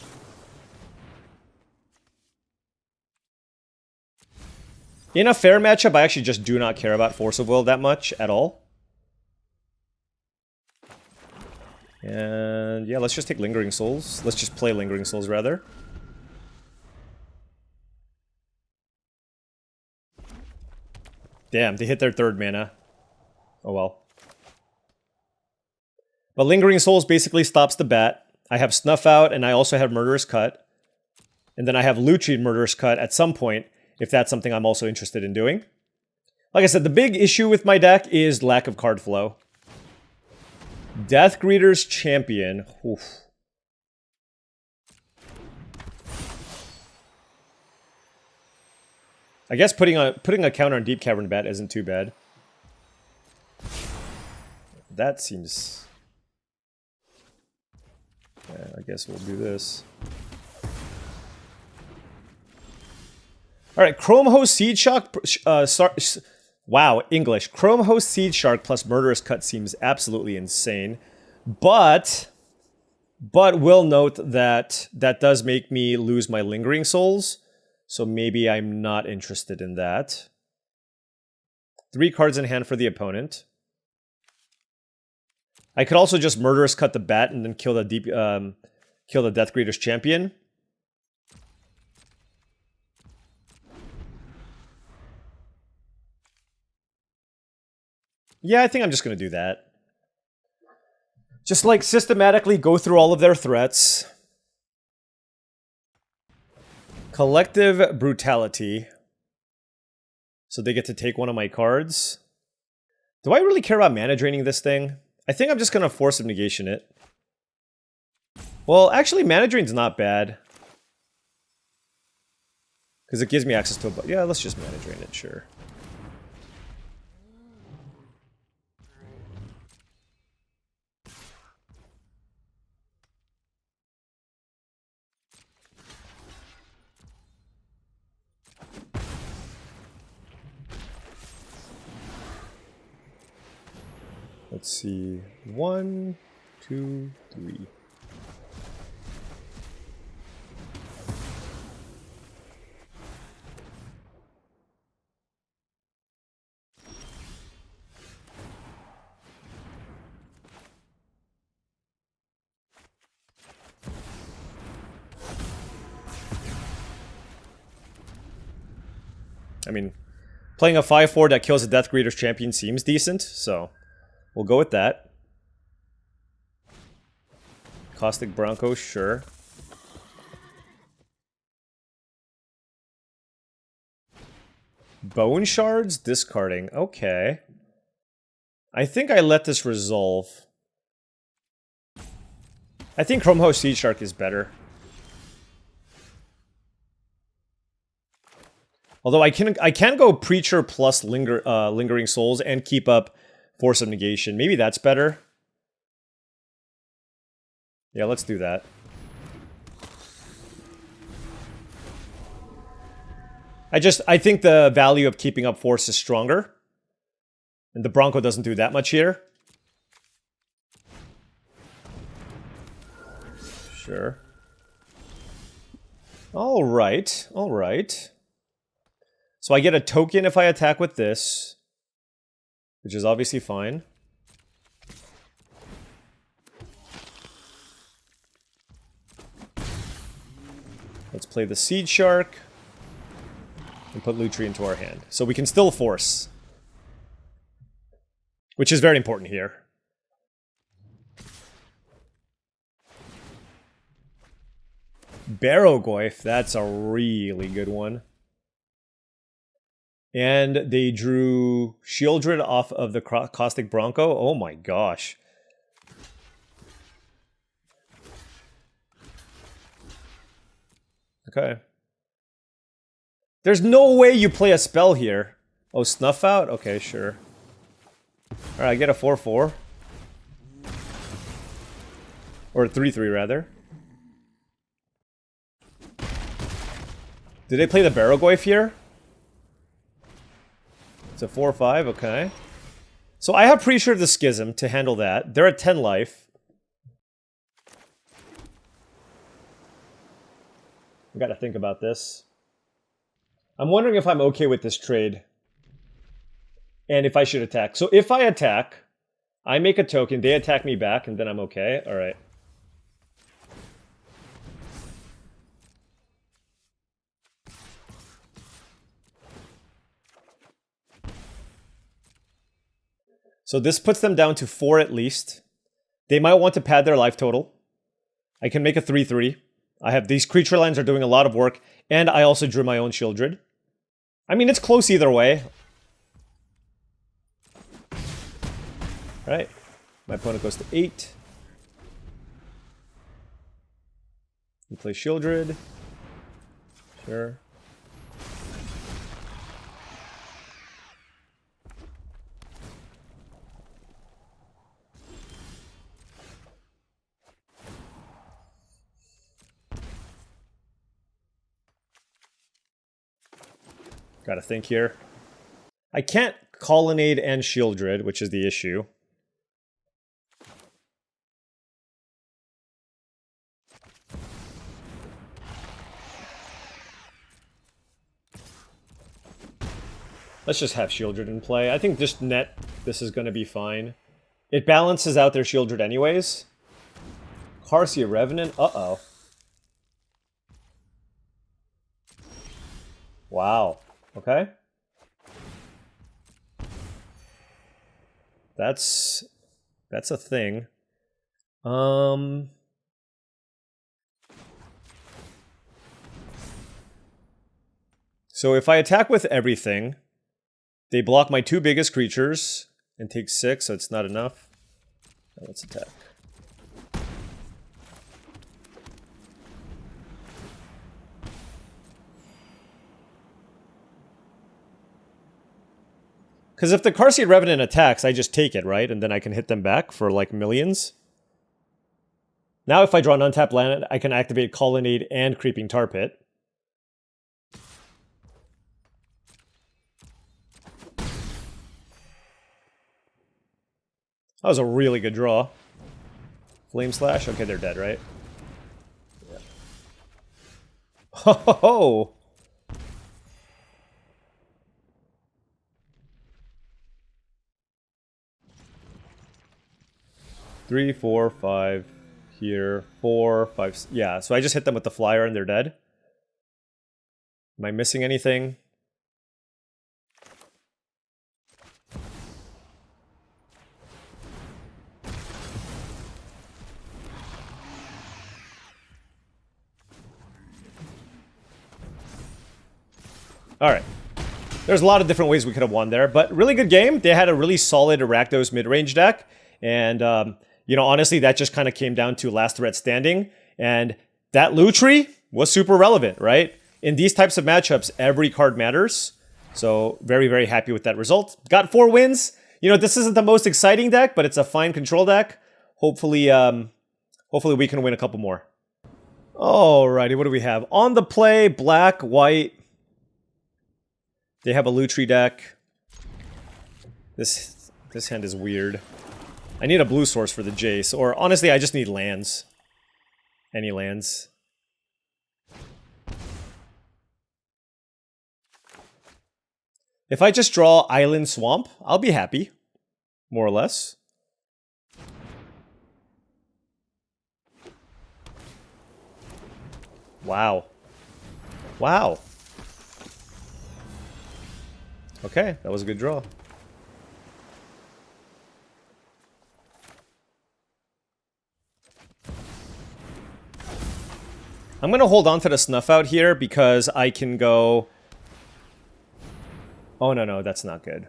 In a fair matchup, I actually just do not care about Force of Will that much at all. And yeah, let's just take Lingering Souls. Let's just play Lingering Souls, rather. Damn, they hit their 3rd mana. Oh well. But Lingering Souls basically stops the bat. I have Snuff Out, and I also have Murderous Cut. And then I have Lucid Murderous Cut at some point, if that's something I'm also interested in doing. Like I said, the big issue with my deck is lack of card flow. Deathgreeter's Champion. Oof. I guess putting a counter on Deep Cavern Bat isn't too bad. That seems... Yeah, I guess we'll do this. Alright, Chrome Host Seed Shark... wow, English. Chrome Host Seed Shark plus Murderous Cut seems absolutely insane. But we'll note that that does make me lose my Lingering Souls. So maybe I'm not interested in that. 3 cards in hand for the opponent. I could also just Murderous Cut the bat and then kill the Deathgreeter's Champion. Yeah, I think I'm just going to do that. Just like systematically go through all of their threats. Collective Brutality. So they get to take one of my cards. Do I really care about mana draining this thing? I think I'm just going to Force of Negation it. Well, actually, Mana Drain's not bad. Because it gives me access to a... Yeah, let's just Mana Drain it, sure. Let's see. 1, 2, 3. I mean, playing a 5/4 that kills a Death Greeter's champion seems decent, so we'll go with that. Caustic Bronco, sure. Bone Shards, discarding. Okay. I think I let this resolve. I think Haumph Sea Shark is better. Although I can go Preacher plus Lingering Souls and keep up Force of Negation. Maybe that's better. Yeah, let's do that. I think the value of keeping up Force is stronger. And the Bronco doesn't do that much here. Sure. Alright, alright. So I get a token if I attack with this, which is obviously fine. Let's play the Seed Shark and put Lutri into our hand. So we can still force, which is very important here. Barrowgoyf, that's a really good one. And they drew Shieldred off of the Caustic Bronco. Oh my gosh. Okay. There's no way you play a spell here. Oh, Snuff Out? Okay, sure. Alright, I get a 4/4. Or a 3/3, rather. Did they play the Barrowgoyf here? It's a 4/5, okay. So I have Preacher of the Schism to handle that. They're at 10 life. I gotta think about this. I'm wondering if I'm okay with this trade. And if I should attack. So if I attack, I make a token, they attack me back, and then I'm okay. Alright. So this puts them down to 4 at least. They might want to pad their life total. I can make a 3/3. I have these creature lines are doing a lot of work, and I also drew my own Shieldred. I mean, it's close either way. Right. My opponent goes to 8. We play Shieldred. Sure. Gotta think here. I can't Colonnade and Shieldred, which is the issue. Let's just have Shieldred in play. I think just net, this is going to be fine. It balances out their Shieldred anyways. Carcia Revenant, uh-oh. Wow. Okay. That's a thing. So if I attack with everything, they block my 2 biggest creatures and take 6, so it's not enough. Now let's attack. Because if the Carcia Revenant attacks, I just take it, right? And then I can hit them back for, like, millions. Now if I draw an untapped land, I can activate Colonnade and Creeping Tar Pit. That was a really good draw. Flame Slash? Okay, they're dead, right? Yeah. Ho ho ho! Three, four, five here. 4, 5. Yeah, so I just hit them with the flyer and they're dead. Am I missing anything? Alright. There's a lot of different ways we could have won there, but really good game. They had a really solid Rakdos mid-range deck, and, you know, honestly, that just kind of came down to last threat standing, and that Lutri was super relevant, right? In these types of matchups, every card matters, so very, very happy with that result. Got 4 wins. You know, this isn't the most exciting deck, but it's a fine control deck. Hopefully, hopefully we can win a couple more. Alrighty, what do we have? On the play, black, white. They have a Lutri deck. This hand is weird. I need a blue source for the Jace, or honestly, I just need lands. Any lands. If I just draw Island Swamp, I'll be happy. More or less. Wow. Wow. Okay, that was a good draw. I'm going to hold on to the Snuff Out here because I can go... Oh, no, no, that's not good.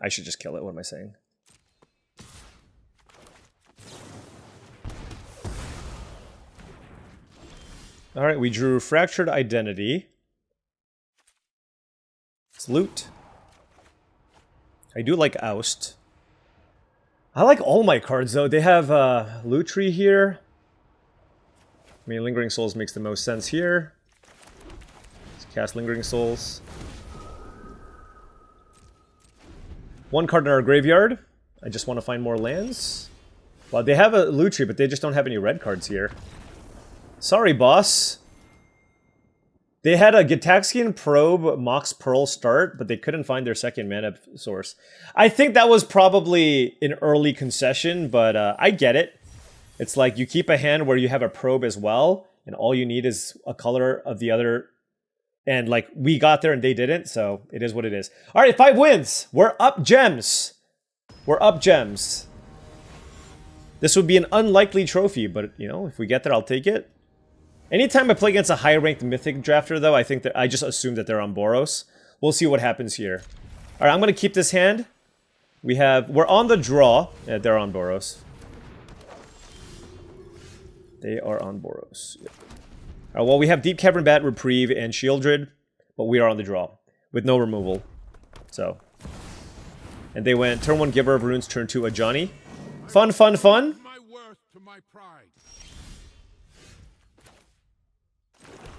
I should just kill it. What am I saying? Alright, we drew Fractured Identity. It's loot. I do like Oust. I like all my cards, though. They have Lutri here. I mean, Lingering Souls makes the most sense here. Let's cast Lingering Souls. 1 card in our graveyard. I just want to find more lands. Well, they have a Lutri, but they just don't have any red cards here. Sorry, boss. They had a Gitaxian Probe Mox Pearl start, but they couldn't find their second mana source. I think that was probably an early concession, but I get it. It's like you keep a hand where you have a probe as well, and all you need is a color of the other. And like we got there and they didn't, so it is what it is. All right, 5 wins. We're up gems. We're up gems. This would be an unlikely trophy, but you know, if we get there, I'll take it. Anytime I play against a high-ranked Mythic drafter, though, I think that I just assume that they're on Boros. We'll see what happens here. All right, I'm going to keep this hand. We're on the draw. Yeah, they're on Boros. They are on Boros. Yeah. All right, well, we have Deep Cavern Bat, Reprieve, and Shieldred, but we are on the draw with no removal. So, and they went turn 1 Giver of Runes, turn 2 a Johnny. Fun, fun, fun.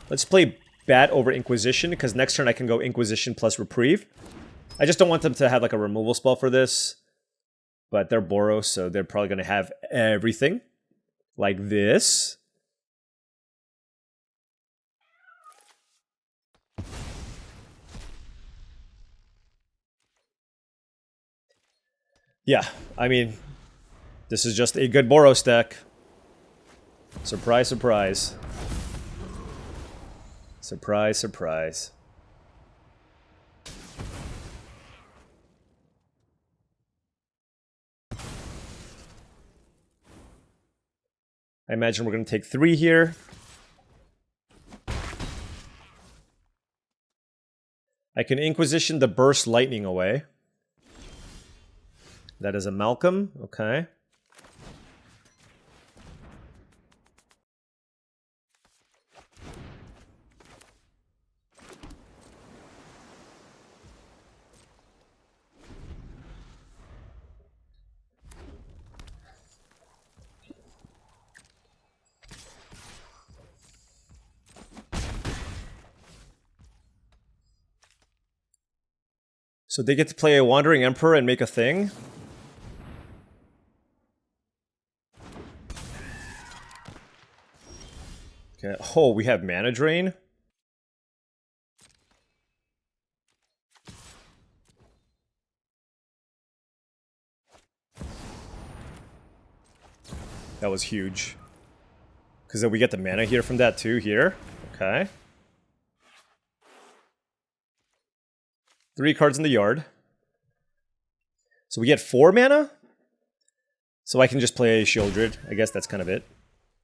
Let's play Bat over Inquisition, because next turn I can go Inquisition plus Reprieve. I just don't want them to have like a removal spell for this. But they're Boros, so they're probably going to have everything. Like this. Yeah, I mean, this is just a good Boros deck. Surprise, surprise. Surprise, surprise. I imagine we're going to take 3 here. I can Inquisition the Burst Lightning away. That is a Malcolm. Okay. So they get to play a Wandering Emperor and make a thing. Okay. Oh, we have mana drain. That was huge. Because then we get the mana here from that too here. Okay. 3 cards in the yard. So we get 4 mana? So I can just play Shieldred. I guess that's kind of it.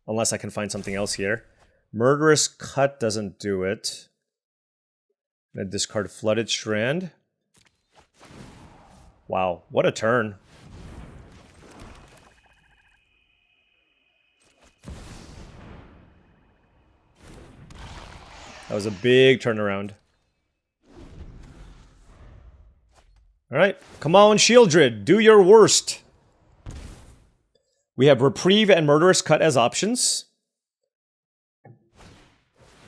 Unless I can find something else here. Murderous Cut doesn't do it. I'm gonna discard Flooded Strand. Wow, what a turn. That was a big turnaround. Alright, come on, Shieldred, do your worst. We have Reprieve and Murderous Cut as options.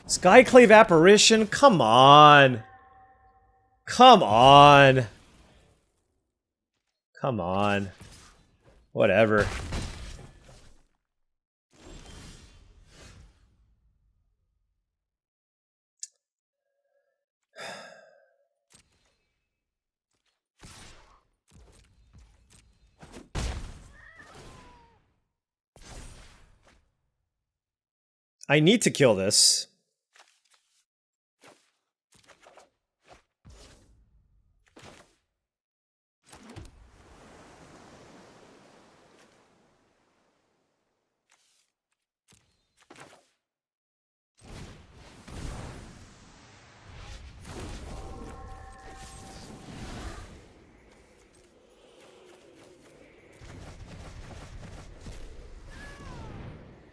Skyclave Apparition, come on. Come on. Come on. Whatever. I need to kill this.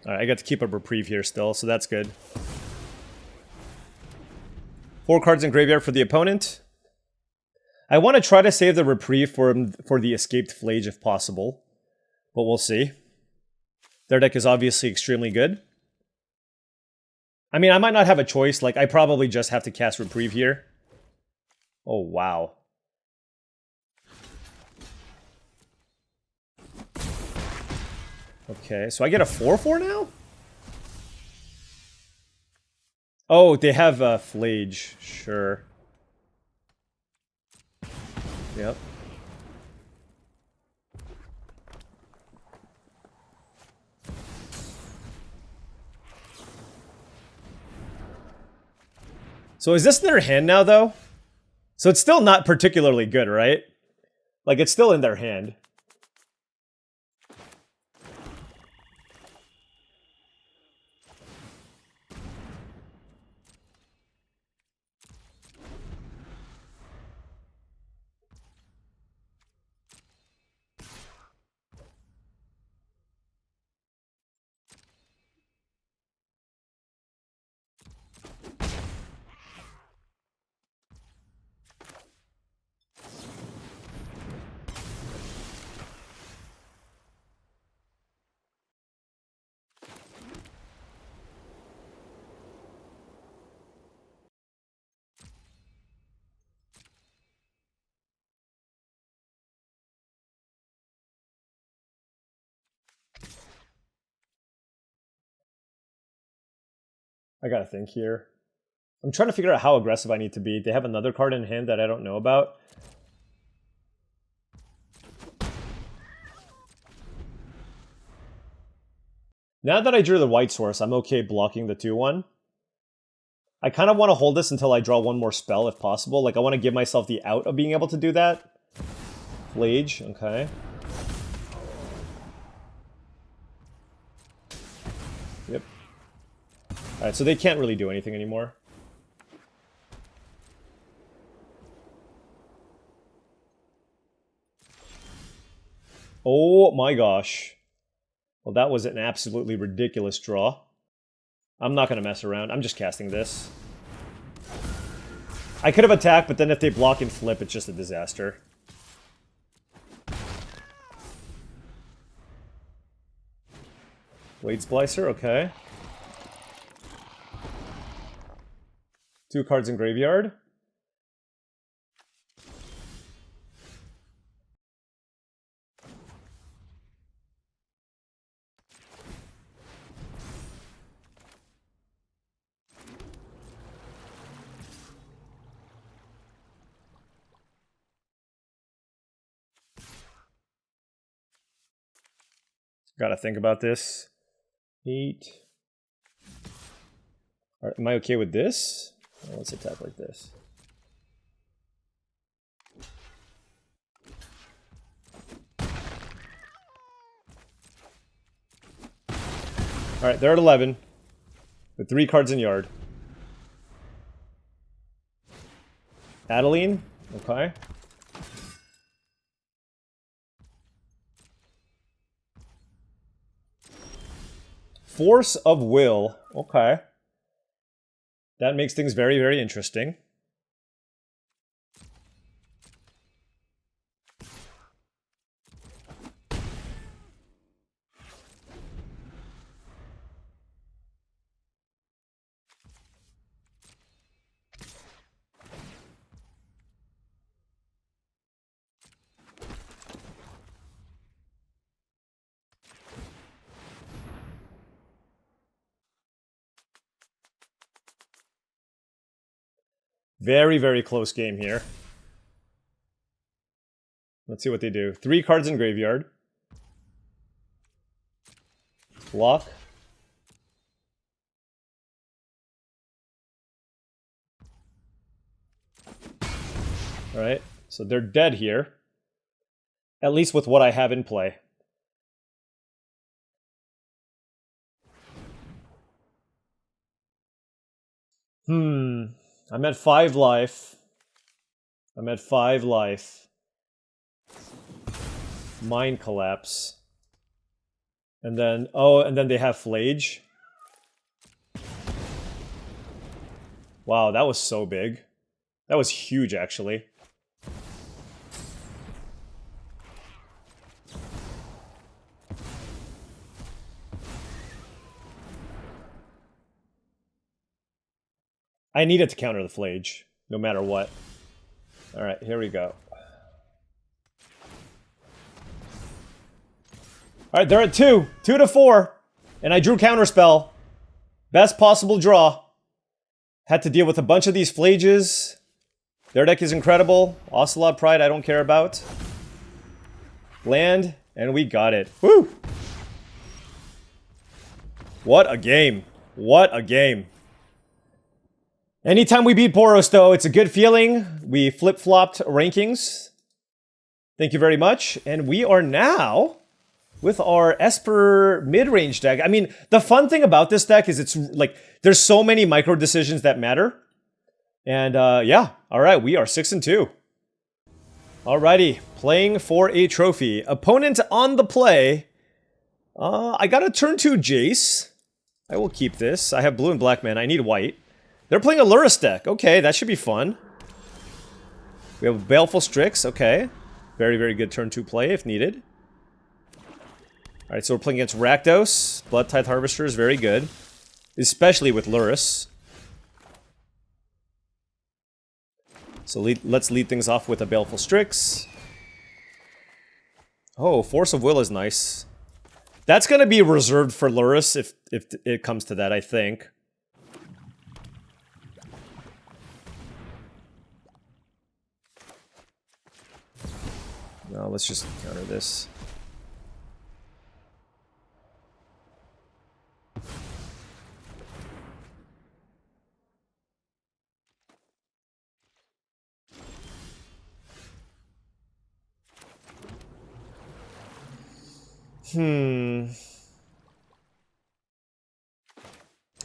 Alright, I got to keep a reprieve here still, so that's good. 4 cards in graveyard for the opponent. I want to try to save the reprieve for the escaped Flage if possible. But we'll see. Their deck is obviously extremely good. I mean, I might not have a choice. Like, I probably just have to cast reprieve here. Oh, wow. Okay, so I get a 4/4 now? Oh, they have a Flage. Sure. Yep. So is this in their hand now, though? So it's still not particularly good, right? Like, it's still in their hand. I gotta think here. I'm trying to figure out how aggressive I need to be. They have another card in hand that I don't know about. Now that I drew the white source, I'm okay blocking the 2/1. I kind of want to hold this until I draw one more spell if possible. Like, I want to give myself the out of being able to do that. Flage, okay. Yep. Alright, so they can't really do anything anymore. Oh my gosh. Well, that was an absolutely ridiculous draw. I'm not going to mess around. I'm just casting this. I could have attacked, but then if they block and flip, it's just a disaster. Blade Splicer, okay. 2 cards in graveyard. Gotta think about this. 8. Right, am I okay with this? Well, let's attack like this. Alright, they're at 11. With 3 cards in yard. Adeline? Okay. Force of Will. Okay. That makes things very, very interesting. Very, very close game here. Let's see what they do. 3 cards in graveyard. Block. Alright, so they're dead here. At least with what I have in play. I'm at 5 life. I'm at 5 life. Mind Collapse. And then, oh, and then they have Flage. Wow, that was so big. That was huge, actually. I needed to counter the Flage, no matter what. Alright, here we go. Alright, they're at 2. 2 to 4. And I drew counterspell. Best possible draw. Had to deal with a bunch of these Flages. Their deck is incredible. Ocelot Pride, I don't care about. Land, and we got it. Woo! What a game. What a game. Anytime we beat Boros, though, it's a good feeling. We flip-flopped rankings. Thank you very much. And we are now with our Esper mid-range deck. I mean, the fun thing about this deck is it's like, there's so many micro decisions that matter. And yeah, all right, we are 6-2. Alrighty, playing for a trophy. Opponent on the play. I got a turn 2 Jace. I will keep this. I have blue and black mana. I need white. They're playing a Lurrus deck. Okay, that should be fun. We have Baleful Strix. Okay. Very, very good turn 2 play if needed. Alright, so we're playing against Rakdos. Blood Tithe Harvester is very good. Especially with Lurrus. So let's lead things off with a Baleful Strix. Oh, Force of Will is nice. That's going to be reserved for Lurrus if it comes to that, I think. No, let's just counter this.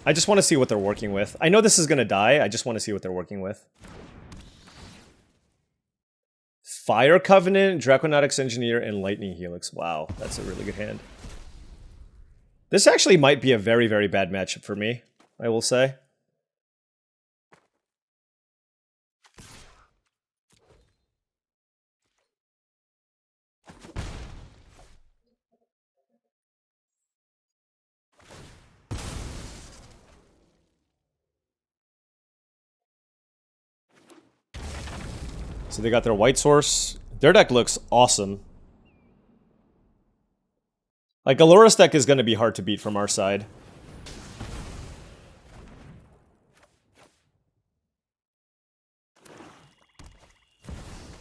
I just want to see what they're working with. I know this is going to die. I just want to see what they're working with. Fire Covenant, Draconautics Engineer, and Lightning Helix. Wow, that's a really good hand. This actually might be a very, very bad matchup for me, I will say. So they got their white source. Their deck looks awesome. Like, a Lurrus deck is going to be hard to beat from our side.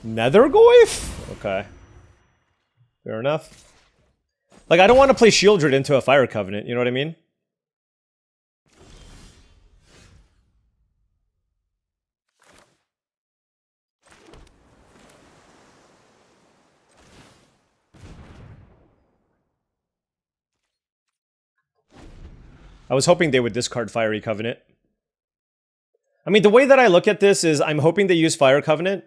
Nethergoyf? Okay. Fair enough. Like, I don't want to play Shieldred into a Fire Covenant, you know what I mean? I was hoping they would discard Fiery Covenant. I mean, the way that I look at this is I'm hoping they use Fire Covenant,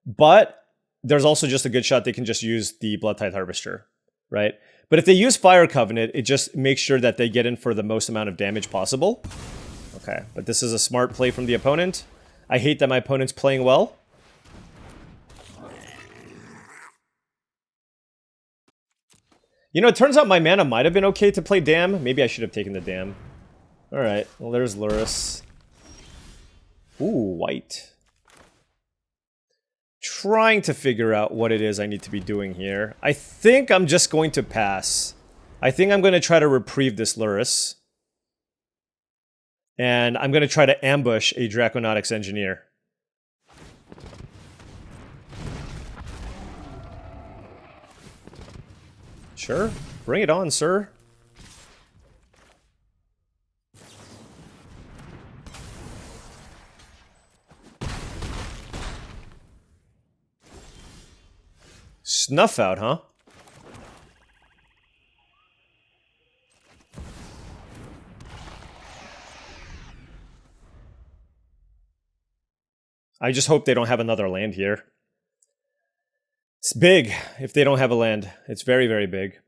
but there's also just a good shot they can just use the Bloodtithe Harvester, right? But if they use Fire Covenant, it just makes sure that they get in for the most amount of damage possible. Okay, but this is a smart play from the opponent. I hate that my opponent's playing well. You know, it turns out my mana might have been okay to play Dam. Maybe I should have taken the Dam. Alright, well there's Lurrus. Ooh, white. Trying to figure out what it is I need to be doing here. I think I'm just going to pass. I think I'm going to try to reprieve this Lurrus. And I'm going to try to ambush a Draconautics Engineer. Sure, bring it on, sir. Snuff out, huh? I just hope they don't have another land here. It's big if they don't have a land. It's very, very big.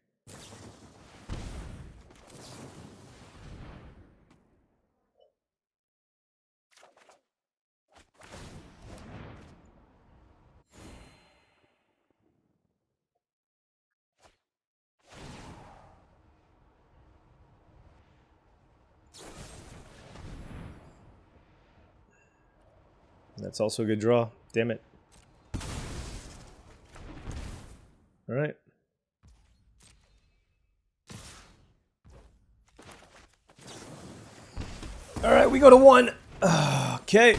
That's also a good draw. Damn it. Alright. Alright, we go to 1. Okay.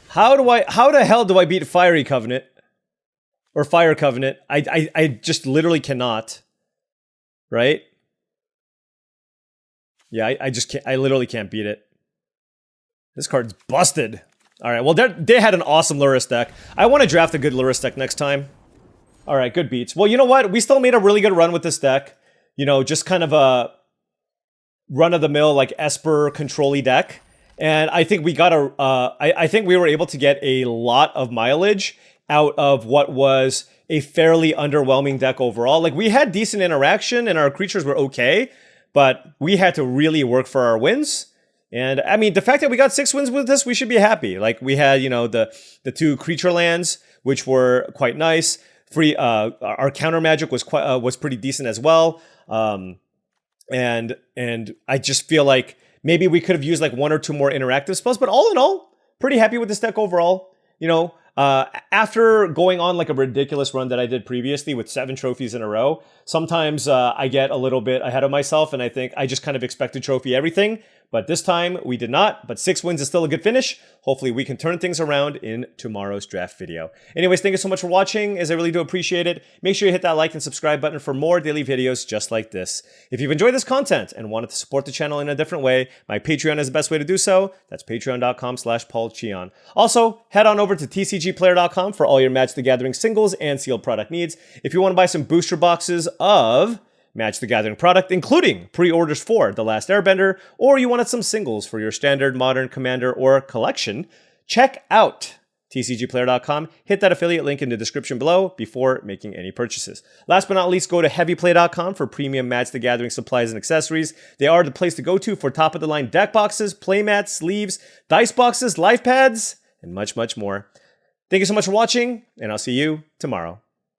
How the hell do I beat Fiery Covenant? Or Fire Covenant? I just literally cannot. Right? Yeah, I just can't. I literally can't beat it. This card's busted. Alright, well, they had an awesome Lurrus deck. I want to draft a good Lurrus deck next time. Alright, good beats. Well, you know what? We still made a really good run with this deck. You know, just kind of a run-of-the-mill, like, Esper control-y deck. And I think we got a... I think we were able to get a lot of mileage out of what was a fairly underwhelming deck overall. Like, we had decent interaction, and our creatures were okay, but we had to really work for our wins. And, I mean, the fact that we got 6 wins with this, we should be happy. Like, we had, you know, the 2 creature lands, which were quite nice. Our counter magic was pretty decent as well. And I just feel like maybe we could have used, like, 1 or 2 more interactive spells. But all in all, pretty happy with this deck overall. You know, after going on, like, a ridiculous run that I did previously with 7 trophies in a row, sometimes I get a little bit ahead of myself, and I think I just kind of expect to trophy everything. But this time, we did not. But 6 wins is still a good finish. Hopefully, we can turn things around in tomorrow's draft video. Anyways, thank you so much for watching, as I really do appreciate it. Make sure you hit that like and subscribe button for more daily videos just like this. If you've enjoyed this content and wanted to support the channel in a different way, my Patreon is the best way to do so. That's patreon.com/paulcheon. Also, head on over to TCGplayer.com for all your Magic the Gathering singles and sealed product needs. If you want to buy some booster boxes of Magic the Gathering product, including pre-orders for The Last Airbender, or you wanted some singles for your standard, modern, commander, or collection, check out TCGplayer.com. Hit that affiliate link in the description below before making any purchases. Last but not least, go to HeavyPlay.com for premium Magic the Gathering supplies and accessories. They are the place to go to for top-of-the-line deck boxes, playmats, sleeves, dice boxes, life pads, and much, much more. Thank you so much for watching, and I'll see you tomorrow.